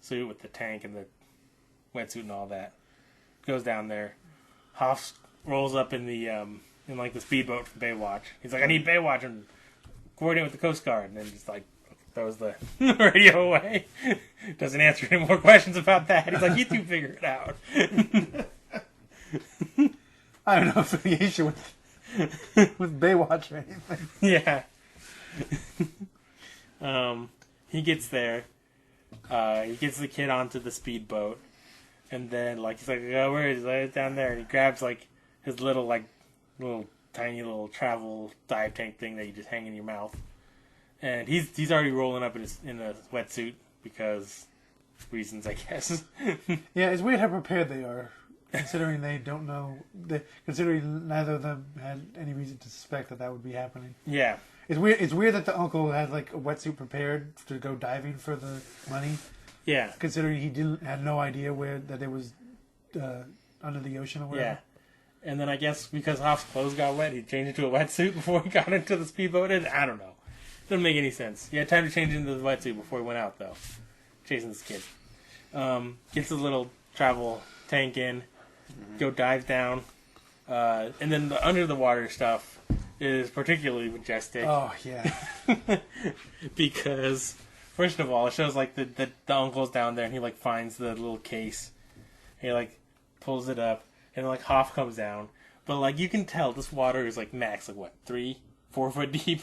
suit with the tank and the wetsuit and all that. Goes down there. Hoff rolls up in the in like the speedboat from Baywatch. He's like, I need Baywatch and coordinate with the Coast Guard, and then just like throws the radio away. Doesn't answer any more questions about that. He's like, you two figure it out. I have no affiliation with Baywatch or anything. Yeah. He gets there. He gets the kid onto the speedboat, and then like he's like, oh, where is it? Down there. And he grabs like his little tiny little travel dive tank thing that you just hang in your mouth, and he's already rolling up in a wetsuit because reasons, I guess. Yeah, it's weird how prepared they are, considering they don't know. Considering neither of them had any reason to suspect that would be happening. Yeah. It's weird. It's weird that the uncle had like a wetsuit prepared to go diving for the money. Yeah. Considering he had no idea that it was under the ocean or whatever. Yeah. And then I guess because Hoff's clothes got wet, he changed into a wetsuit before he got into the speedboat. And I don't know. Doesn't make any sense. He had time to change into the wetsuit before he went out, though. Chasing this kid. Gets a little travel tank in. Go dive down. And then the under the water stuff is particularly majestic. Oh, yeah. Because, first of all, it shows like the uncle's down there and he like finds the little case. He like pulls it up and like Hoff comes down. But like you can tell this water is like max, like what, 3-4 foot deep?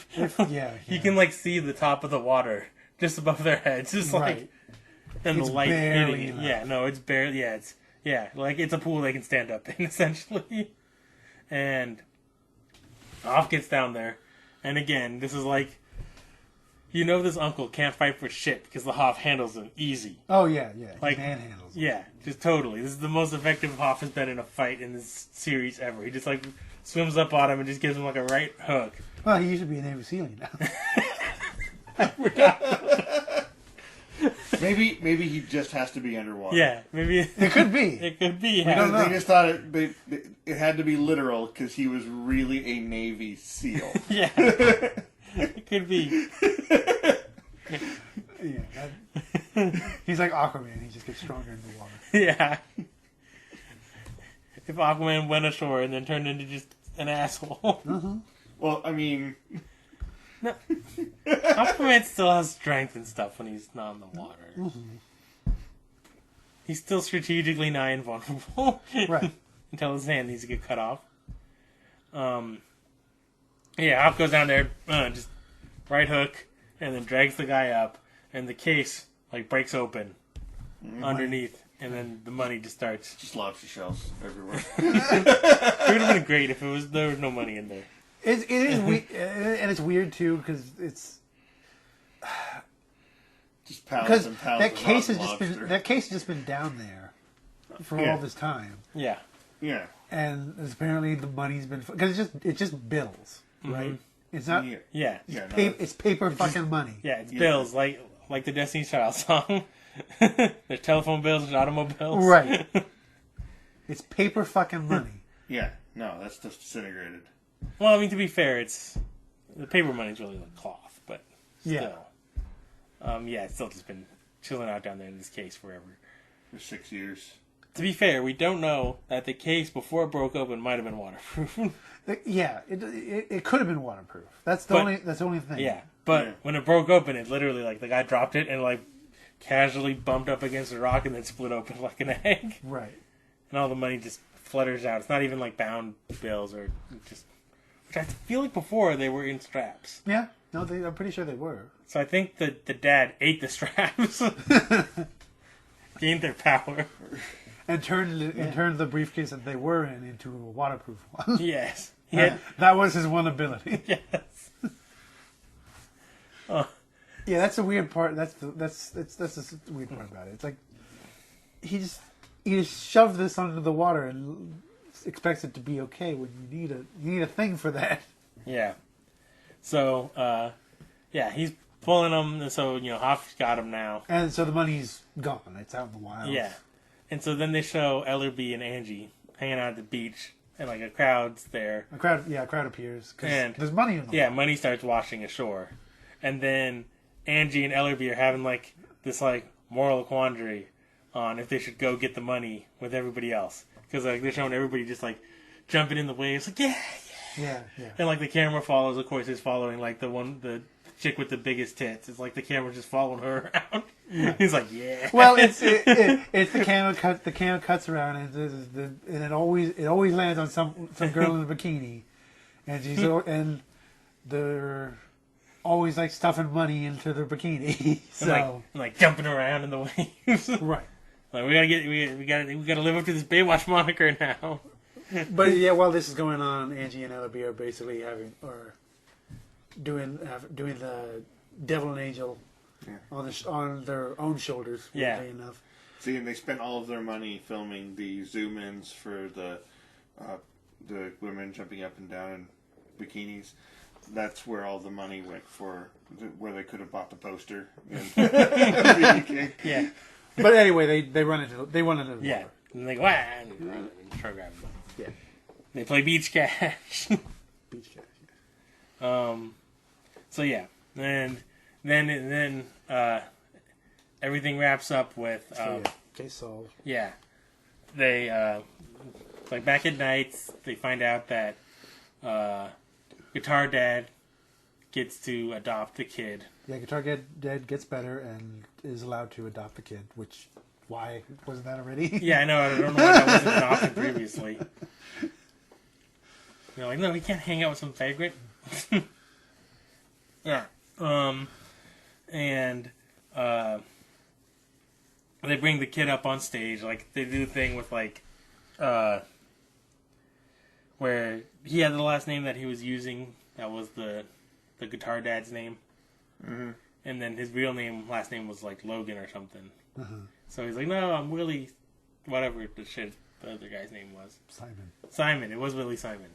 Yeah. You can like see the top of the water just above their heads. Just like, right. And It's the light barely hitting it. enough. Yeah, no, it's barely, like it's a pool they can stand up in, essentially. And Hoff gets down there, and again, this is like, this uncle can't fight for shit because the Hoff handles him easy. Oh, yeah. Like, manhandles him. Yeah, just totally. This is the most effective Hoff has been in a fight in this series ever. He just like swims up on him and just gives him like a right hook. Well, he used to be a Navy SEAL now. Maybe he just has to be underwater. Yeah, maybe It could be. it could be. We don't know. They just thought it had to be literal because he was really a Navy SEAL. Yeah, it could be. Yeah, he's like Aquaman. He just gets stronger in the water. Yeah. If Aquaman went ashore and then turned into just an asshole. Well, I mean, No. Aquaman still has strength and stuff when he's not in the water. He's still strategically nigh invulnerable. Right. Until his hand needs to get cut off. Yeah, Hop goes down there, just right hook, and then drags the guy up, and the case like breaks open underneath, and then the money just starts. just lobster shells everywhere. It would have been great if there was no money in there. It is weird, and it's weird too because Just pounds and pounds. that of case has rotten just lobster. been down there for all this time, Yeah. Yeah. and apparently the money's been because it's just bills, right? It's not. Yeah. Yeah. Yeah. No, It's paper fucking money. Yeah, it's Yeah. bills, like the Destiny's Child song. There's telephone bills, there's automobiles. Right. It's paper fucking money. Yeah. No, that's just disintegrated. Well, I mean, to be fair, the paper money's really like cloth, but still. Yeah. It's still just been chilling out down there in this case forever. For 6 years. To be fair, we don't know that the case before it broke open might have been waterproof. Yeah, it could have been waterproof. That's the only thing. Yeah, but when it broke open, it literally like the guy dropped it and like casually bumped up against a rock and then split open like an egg. Right. And all the money just flutters out. It's not even like bound bills or just. Which I feel like before they were in straps. Yeah. No, I'm pretty sure they were. So I think that the dad ate the straps, gained their power. And turned the briefcase that they were in into a waterproof one. Yes. That was his one ability. Yes. Yeah, that's the weird part. That's the weird part about it. It's like you shove this under the water and expects it to be okay when you need a thing for that. Yeah. So, he's pulling them, so, Hoff's got him now. And so the money's gone. It's out in the wild. Yeah. And so then they show Ellerby and Angie hanging out at the beach, and, a crowd's there. A crowd appears, because there's money in the water. Yeah, money starts washing ashore. And then Angie and Ellerby are having, this, moral quandary on if they should go get the money with everybody else. Because, they're showing everybody just, jumping in the waves, Yeah. And the camera follows, of course, is following the chick with the biggest tits. It's the camera's just following her around. Yeah. He's yeah. Well, it's the camera cut. The camera cuts around, and it always lands on some girl in a bikini, and they're always stuffing money into their bikini. So and jumping around in the waves. Right. We gotta live up to this Baywatch moniker now. But while this is going on, Angie and Ellerby are basically doing the devil and angel on their own shoulders. Yeah. Enough. See, and they spent all of their money filming the zoom-ins for the women jumping up and down in bikinis. That's where all the money went for, where they could have bought the poster. Yeah. But anyway, they run into the water. Yeah. And they go, and try grabbing money. Yeah. They play beach cash. Beach cash. Yeah. So yeah, and then everything wraps up with case solved. Yeah, they back at Nights, they find out that Guitar Dad gets to adopt the kid. Yeah, Guitar Dad gets better and is allowed to adopt the kid. Which, why wasn't that already? Yeah, I know. I don't know why that wasn't an option previously. You're no, he can't hang out with some vagrant. Yeah. And they bring the kid up on stage. They do the thing with where he had the last name that he was using. That was the Guitar Dad's name. Mm-hmm. And then his real last name was Logan or something. Uh-huh. So he's no, I'm Willie, whatever the other guy's name was. Simon. It was Willie Simon.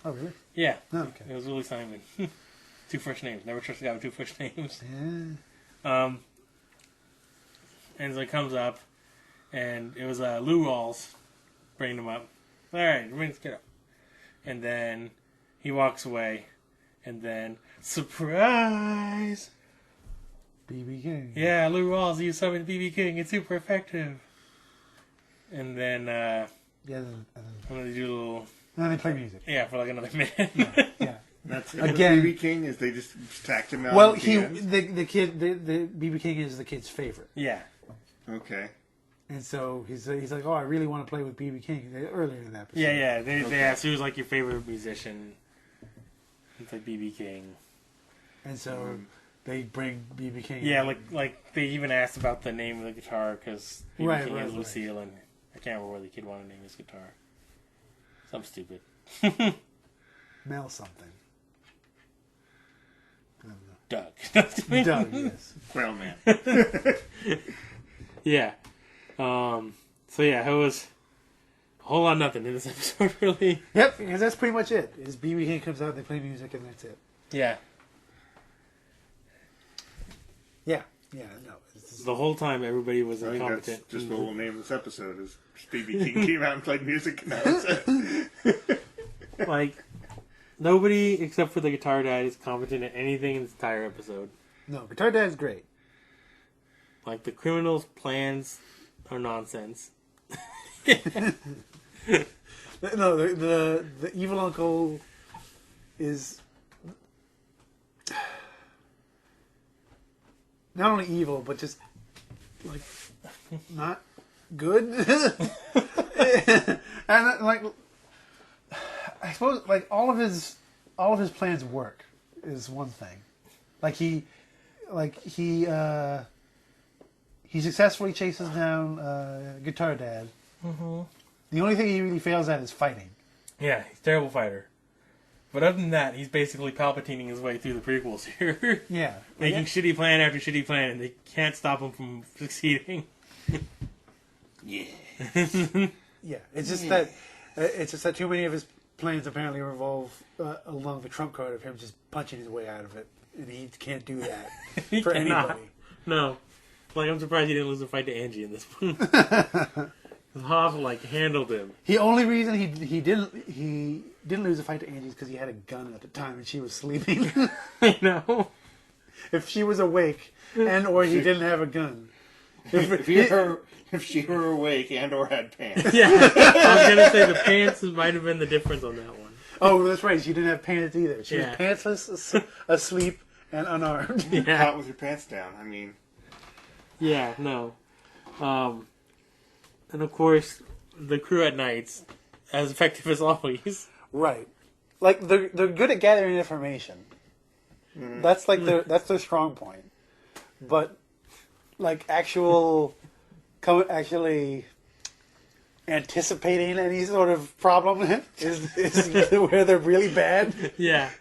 Oh, really? Yeah. Oh, okay. It was Willie Simon. 2 first names. Never trust a guy with 2 first names. Yeah. And so he comes up, and it was Lou Rawls bringing him up. All right, bring this kid up. And then he walks away, and then surprise! B.B. King. Yeah, Lou Rawls, you summoned B.B. King. It's super effective. And then and then they do a little. And then they play music. Yeah, for another minute. Yeah. That's again. BB King is they just tacked him out. Well, the kid, the BB King is the kid's favorite. Yeah. Okay. And so he's oh, I really want to play with BB King earlier in the episode. Yeah. They asked who's your favorite musician. It's BB King. And so they bring BB King. Yeah, they even asked about the name of the guitar because BB King is Lucille, and I can't remember what the kid wanted to name his guitar. Something stupid. Mel something. I don't know. Doug, yes. Quail Man. Yeah. So yeah, it was a whole lot of nothing in this episode, really. Yep, because that's pretty much it. Is BB King comes out, they play music, and that's it. Yeah. Yeah, no. The whole time, everybody was I think incompetent. that's just what we'll name this episode is BB King came out and played music, and that was it. Nobody except for the Guitar Dad is competent at anything in this entire episode. No, Guitar Dad's great. The criminals' plans are nonsense. No, the evil uncle is not only evil, but just not good. And I suppose all of his plans work is one thing. He successfully chases down Guitar Dad. Mm-hmm. The only thing he really fails at is fighting. Yeah, he's a terrible fighter. But other than that, he's basically Palpatining his way through the prequels here. Yeah. Making shitty plan after shitty plan, and they can't stop him from succeeding. Yeah. Yeah, it's just that too many of his plans apparently revolve along the trump card of him just punching his way out of it, and he can't do that for anybody. No, like I'm surprised he didn't lose the fight to Angie in this one. Hoff handled him. The only reason he didn't lose the fight to Angie is because he had a gun at the time and she was sleeping. I know. If she was awake or he didn't have a gun. If she were awake and or had pants. Yeah, I was gonna say the pants might have been the difference on that one. Oh, that's right. She didn't have pants either. She was Yeah. pantsless, asleep, and unarmed. Yeah. Not with your pants down. I mean, Yeah, no. And of course, the crew at Nights, as effective as always. Right. Like they're good at gathering information. That's that's their strong point. But actually anticipating any sort of problem is where they're really bad. Yeah.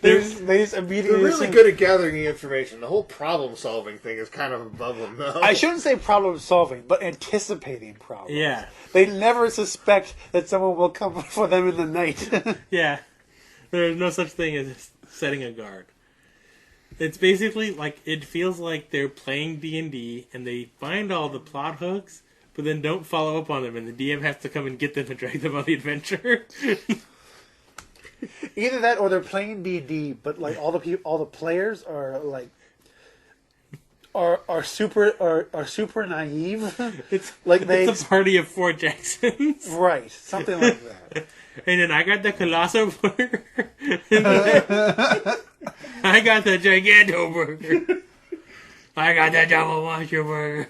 They just immediately. they're really good at gathering the information. The whole problem-solving thing is kind of above them, though. I shouldn't say problem solving, but anticipating problems. Yeah. They never suspect that someone will come for them in the night. Yeah. There's no such thing as setting a guard. It's basically it feels like they're playing D&D and they find all the plot hooks, but then don't follow up on them, and the DM has to come and get them and drag them on the adventure. Either that, or they're playing D&D, but all the players are are super naive. It's it's a party of 4 Jacksons. Right, something like that. And then I got the Colosso burger. I got the Giganto burger. I got the Double Washer burger.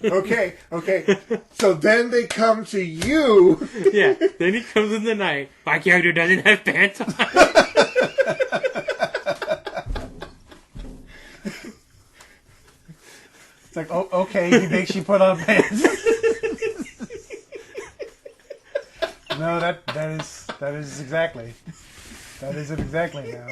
Okay. So then they come to you. Yeah, then he comes in the night. My character doesn't have pants on. It's like, oh, okay, he makes you put on pants. No, that is exactly. That is it exactly now.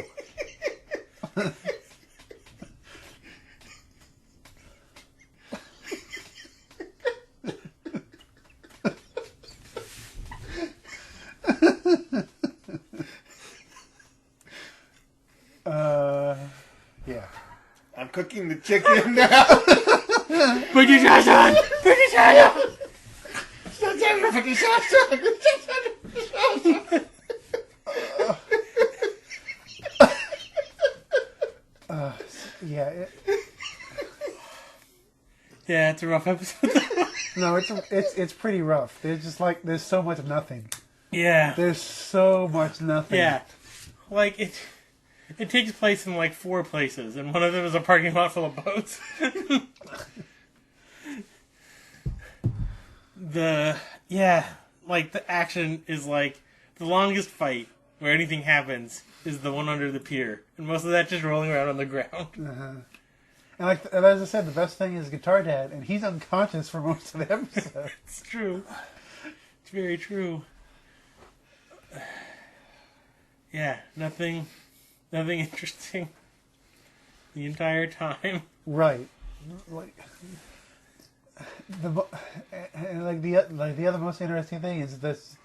Yeah. I'm cooking the chicken now. Put your shots on! Put your shots on! Put your shots on. Yeah. Yeah, it's a rough episode. No, it's pretty rough. There's so much nothing. Yeah. There's so much nothing. Yeah. It takes place in 4 places, and one of them is a parking lot full of boats. The action is the longest fight where anything happens is the one under the pier, and most of that just rolling around on the ground. Uh-huh. And as I said, the best thing is Guitar Dad, and he's unconscious for most of the episode. It's true. It's very true. Yeah, nothing interesting the entire time. Right. The other most interesting thing is this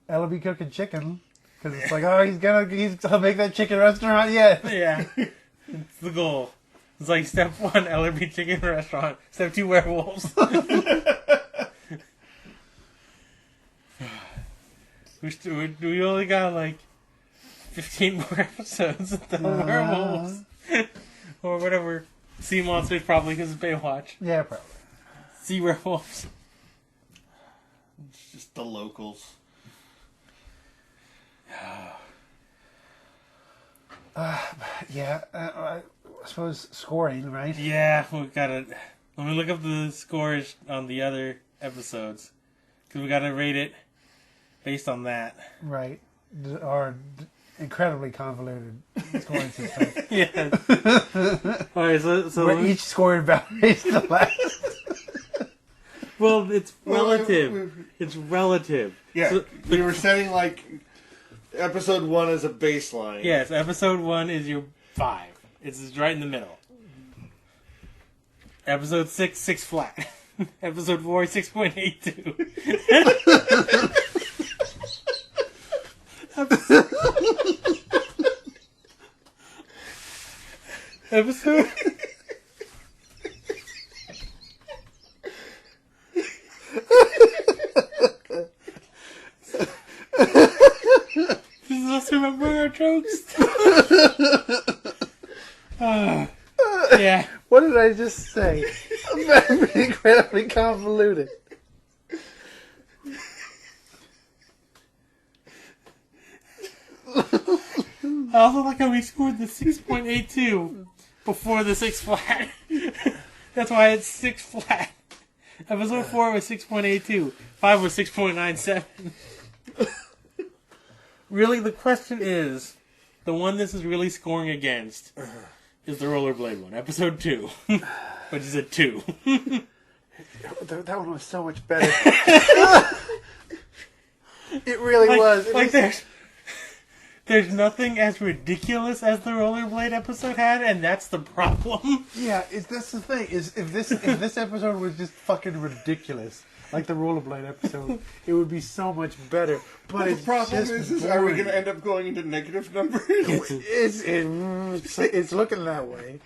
Ellaby cooking chicken, because it's he's gonna make that chicken restaurant yet. Yeah, it's the goal. It's step 1, Ellerby Chicken Restaurant. Step 2, werewolves. We only got 15 more episodes of the werewolves. Or whatever. Sea monsters, probably, because it's Baywatch. Yeah, probably. Sea werewolves. It's just the locals. I suppose scoring, right? Yeah, we gotta. Let me look up the scores on the other episodes. Because we gotta rate it based on that. Right. Our incredibly convoluted scoring system. Yeah. Alright, so where each scoring validates the last. Well, it's relative. It's relative. Yeah, So, we were setting episode 1 as a baseline. yes, episode 1 is your 5. It's right in the middle. Episode 6, 6 flat. Episode 4, 6.82. Episode... This is us remembering our jokes. Yeah. What did I just say? I'm incredibly convoluted. I also like how we scored the 6.82 before the 6 flat. That's why it's 6 flat. Episode 4 was 6.82. 5 was 6.97. Really, the question is, the one this is really scoring against is the rollerblade one, episode 2, which is a 2. That one was so much better. It really was. There's nothing as ridiculous as the rollerblade episode had, and that's the problem. Yeah, that's the thing. Is if this episode was just fucking ridiculous, like the rollerblade episode, it would be so much better. But the problem is are we going to end up going into negative numbers? It's looking that way.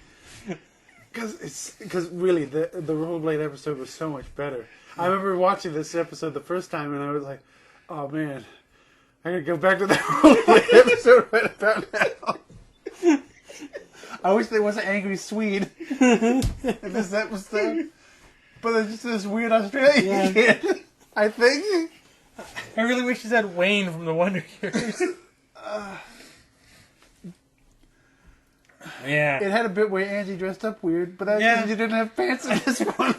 Because really, the rollerblade episode was so much better. I remember watching this episode the first time, and I was like, "Oh man, I'm gonna go back to that rollerblade episode right about now." I wish there was an angry Swede in this episode, but there's just this weird Australian kid. I think. I really wish you said Wayne from the Wonder Years. Yeah. It had a bit where Angie dressed up weird, but that's because you didn't have pants in this one.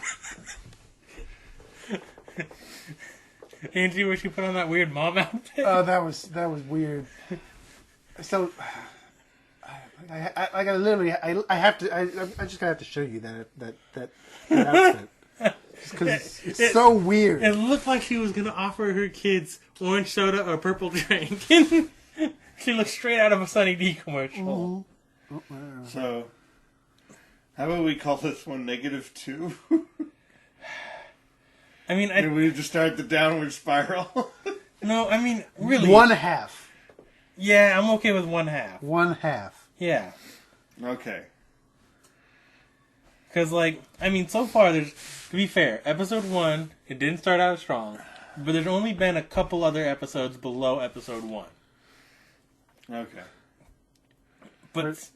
Angie, where she put on that weird mom outfit? Oh, that was weird. So, I gotta literally, I just gotta have to show you that outfit. Because it's so weird. It looked like she was gonna offer her kids orange soda or purple drink. She looked straight out of a Sunny D commercial. Mm-hmm. So, how about we call this one -2? I mean, Did we just start the downward spiral? No, I mean, really. 1/2. Yeah, I'm okay with 1/2. 1/2. Yeah. Okay. Because, like, I mean, so far, to be fair, episode 1, it didn't start out strong, but there's only been a couple other episodes below episode 1. Okay. But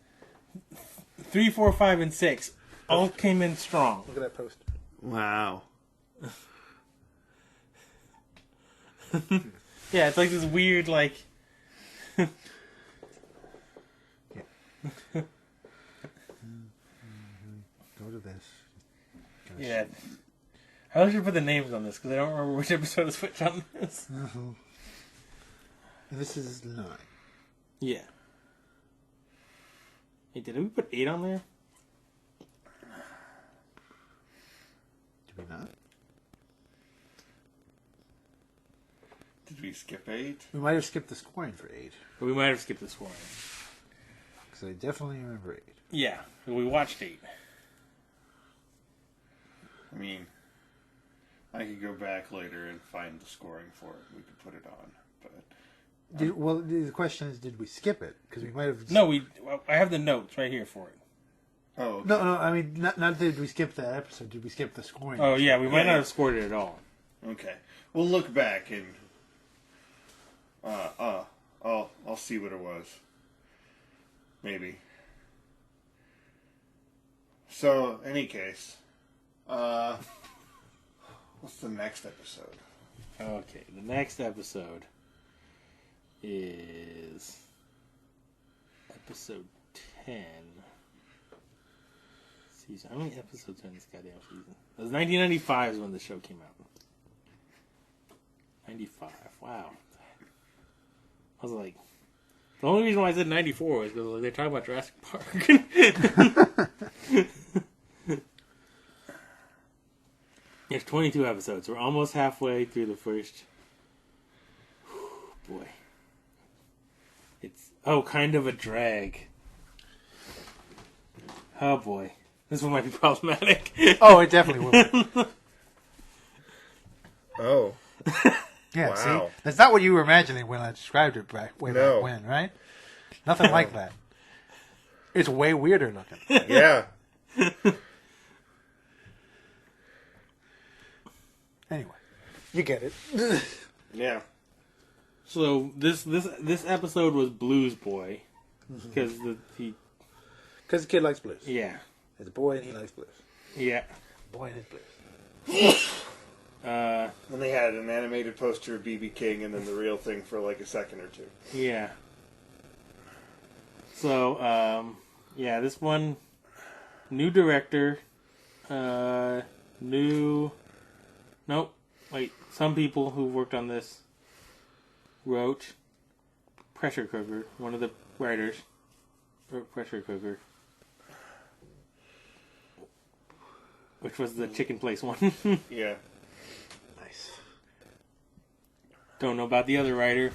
3, 4, 5, and 6 all came in strong. Look at that post. Wow. Yeah, it's like this weird, like... Go to this. Yeah. I really should put the names on this, because I don't remember which episode is which on this. This is 9. Yeah. Hey, did we put 8 on there? Did we not? Did we skip 8? We might have skipped the scoring for 8. But we might have skipped this one. Because I definitely remember 8. Yeah, we watched 8. I mean, I could go back later and find the scoring for it. We could put it on, but... The question is, did we skip it? Because we might have... No, I have the notes right here for it. Oh, okay. No, I mean, not did we skip that episode. Did we skip the scoring? Oh, yeah, we might not have scored it at all. Okay. We'll look back and... I'll see what it was. Maybe. So, any case... what's the next episode? Okay, the next episode is episode 10. Season. How many episodes are in this goddamn season? It was 1995 is when the show came out. 95. Wow. I was like, the only reason why I said 94 was because they're talking about Jurassic Park. There's 22 episodes. We're almost halfway through the first. Boy. It's kind of a drag. Oh boy. This one might be problematic. Oh, it definitely will. Oh. Yeah, Wow. see? That's not what you were imagining when I described it back when, right? Nothing like that. It's way weirder looking. Yeah. Anyway, you get it. Yeah. So this episode was Blues Boy because Because the kid likes blues. yeah. He's a boy and he likes blues. Yeah. Boy and his blues. And they had an animated poster of BB King and then the real thing for like a second or two. Yeah. So, this one, new director, some people who worked on this wrote Pressure Cooker, one of the writers wrote Pressure Cooker, which was the Chicken Place one. Yeah. Nice. Don't know about the other writer.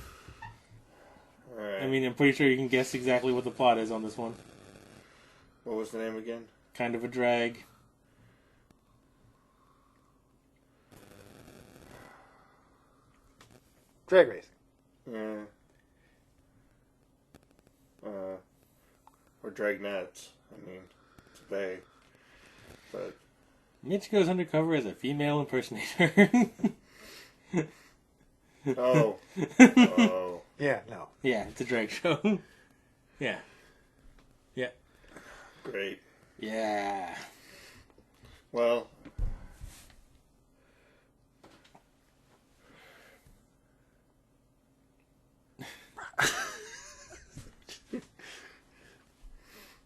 Alright. I mean, I'm pretty sure you can guess exactly what the plot is on this one. What was the name again? Kind of a drag. Drag racing. Yeah. Or Dragnets. I mean, it's a bay. But Mitch goes undercover as a female impersonator. oh. Oh. Yeah, no. Yeah, it's a drag show. Yeah. Yeah. Great. Yeah. Well,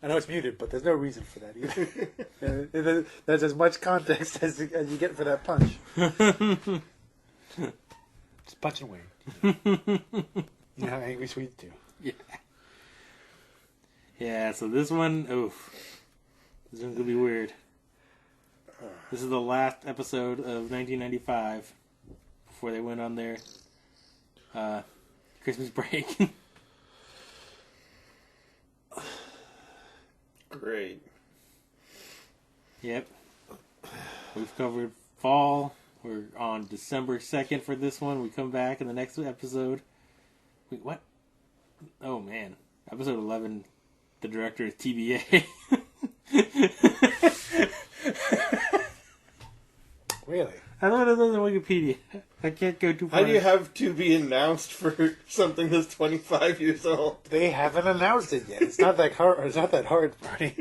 I know it's muted, but there's no reason for that either. There's as much context as you get for that punch. Just punch and wait. You know how angry Swedes do. Yeah. Yeah, so this one, this one's gonna be weird. This is the last episode of 1995 before they went on their Christmas break. great. Yep. We've covered fall. We're on December 2nd for this one. We come back in the next episode. Wait, what? Oh, man. Episode 11, the director is TBA. Really? I thought it was on Wikipedia. I can't go too far. How do you have to be announced for something that's 25 years old? They haven't announced it yet. It's not that hard. It's not that hard, Barney.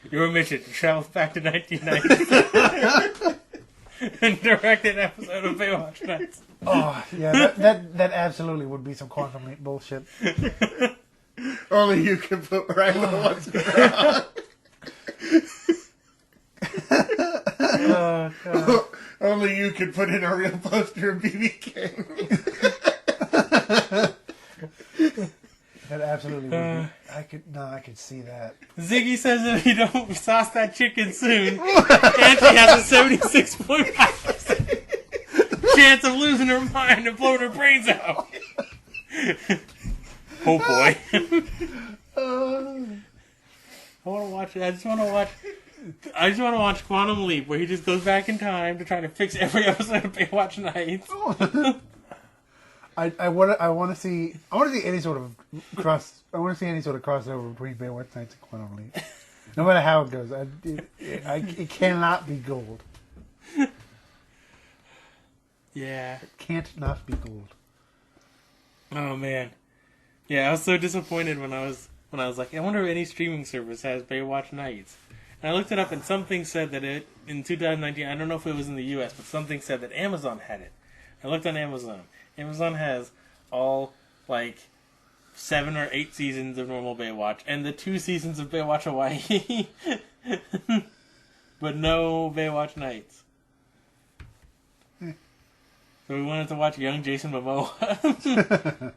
Your mission to travel back to 1990 and direct an episode of Baywatch Nights. Oh, yeah, that absolutely would be some quantum leap bullshit. Only you can put Ragnar once around. Oh, God. Only you can put in a real poster of BB King. That absolutely would be. I could see that. Ziggy says if you don't sauce that chicken soon, Angie has a 76.5% chance of losing her mind and blowing her brains out. Oh boy. I want to watch it. I just want to watch Quantum Leap, where he just goes back in time to try to fix every episode of Baywatch Nights. I want to see any sort of crossover between Baywatch Nights and Quantum Leap. No matter how it goes, it cannot be gold. Yeah. It can't not be gold. Oh man. Yeah, I was so disappointed when I was like, I wonder if any streaming service has Baywatch Nights. And I looked it up, and something said that it in 2019. I don't know if it was in the U.S., but something said that Amazon had it. I looked on Amazon. Amazon has all 7 or 8 seasons of normal Baywatch and the 2 seasons of Baywatch Hawaii, but no Baywatch Nights. So we wanted to watch young Jason Momoa.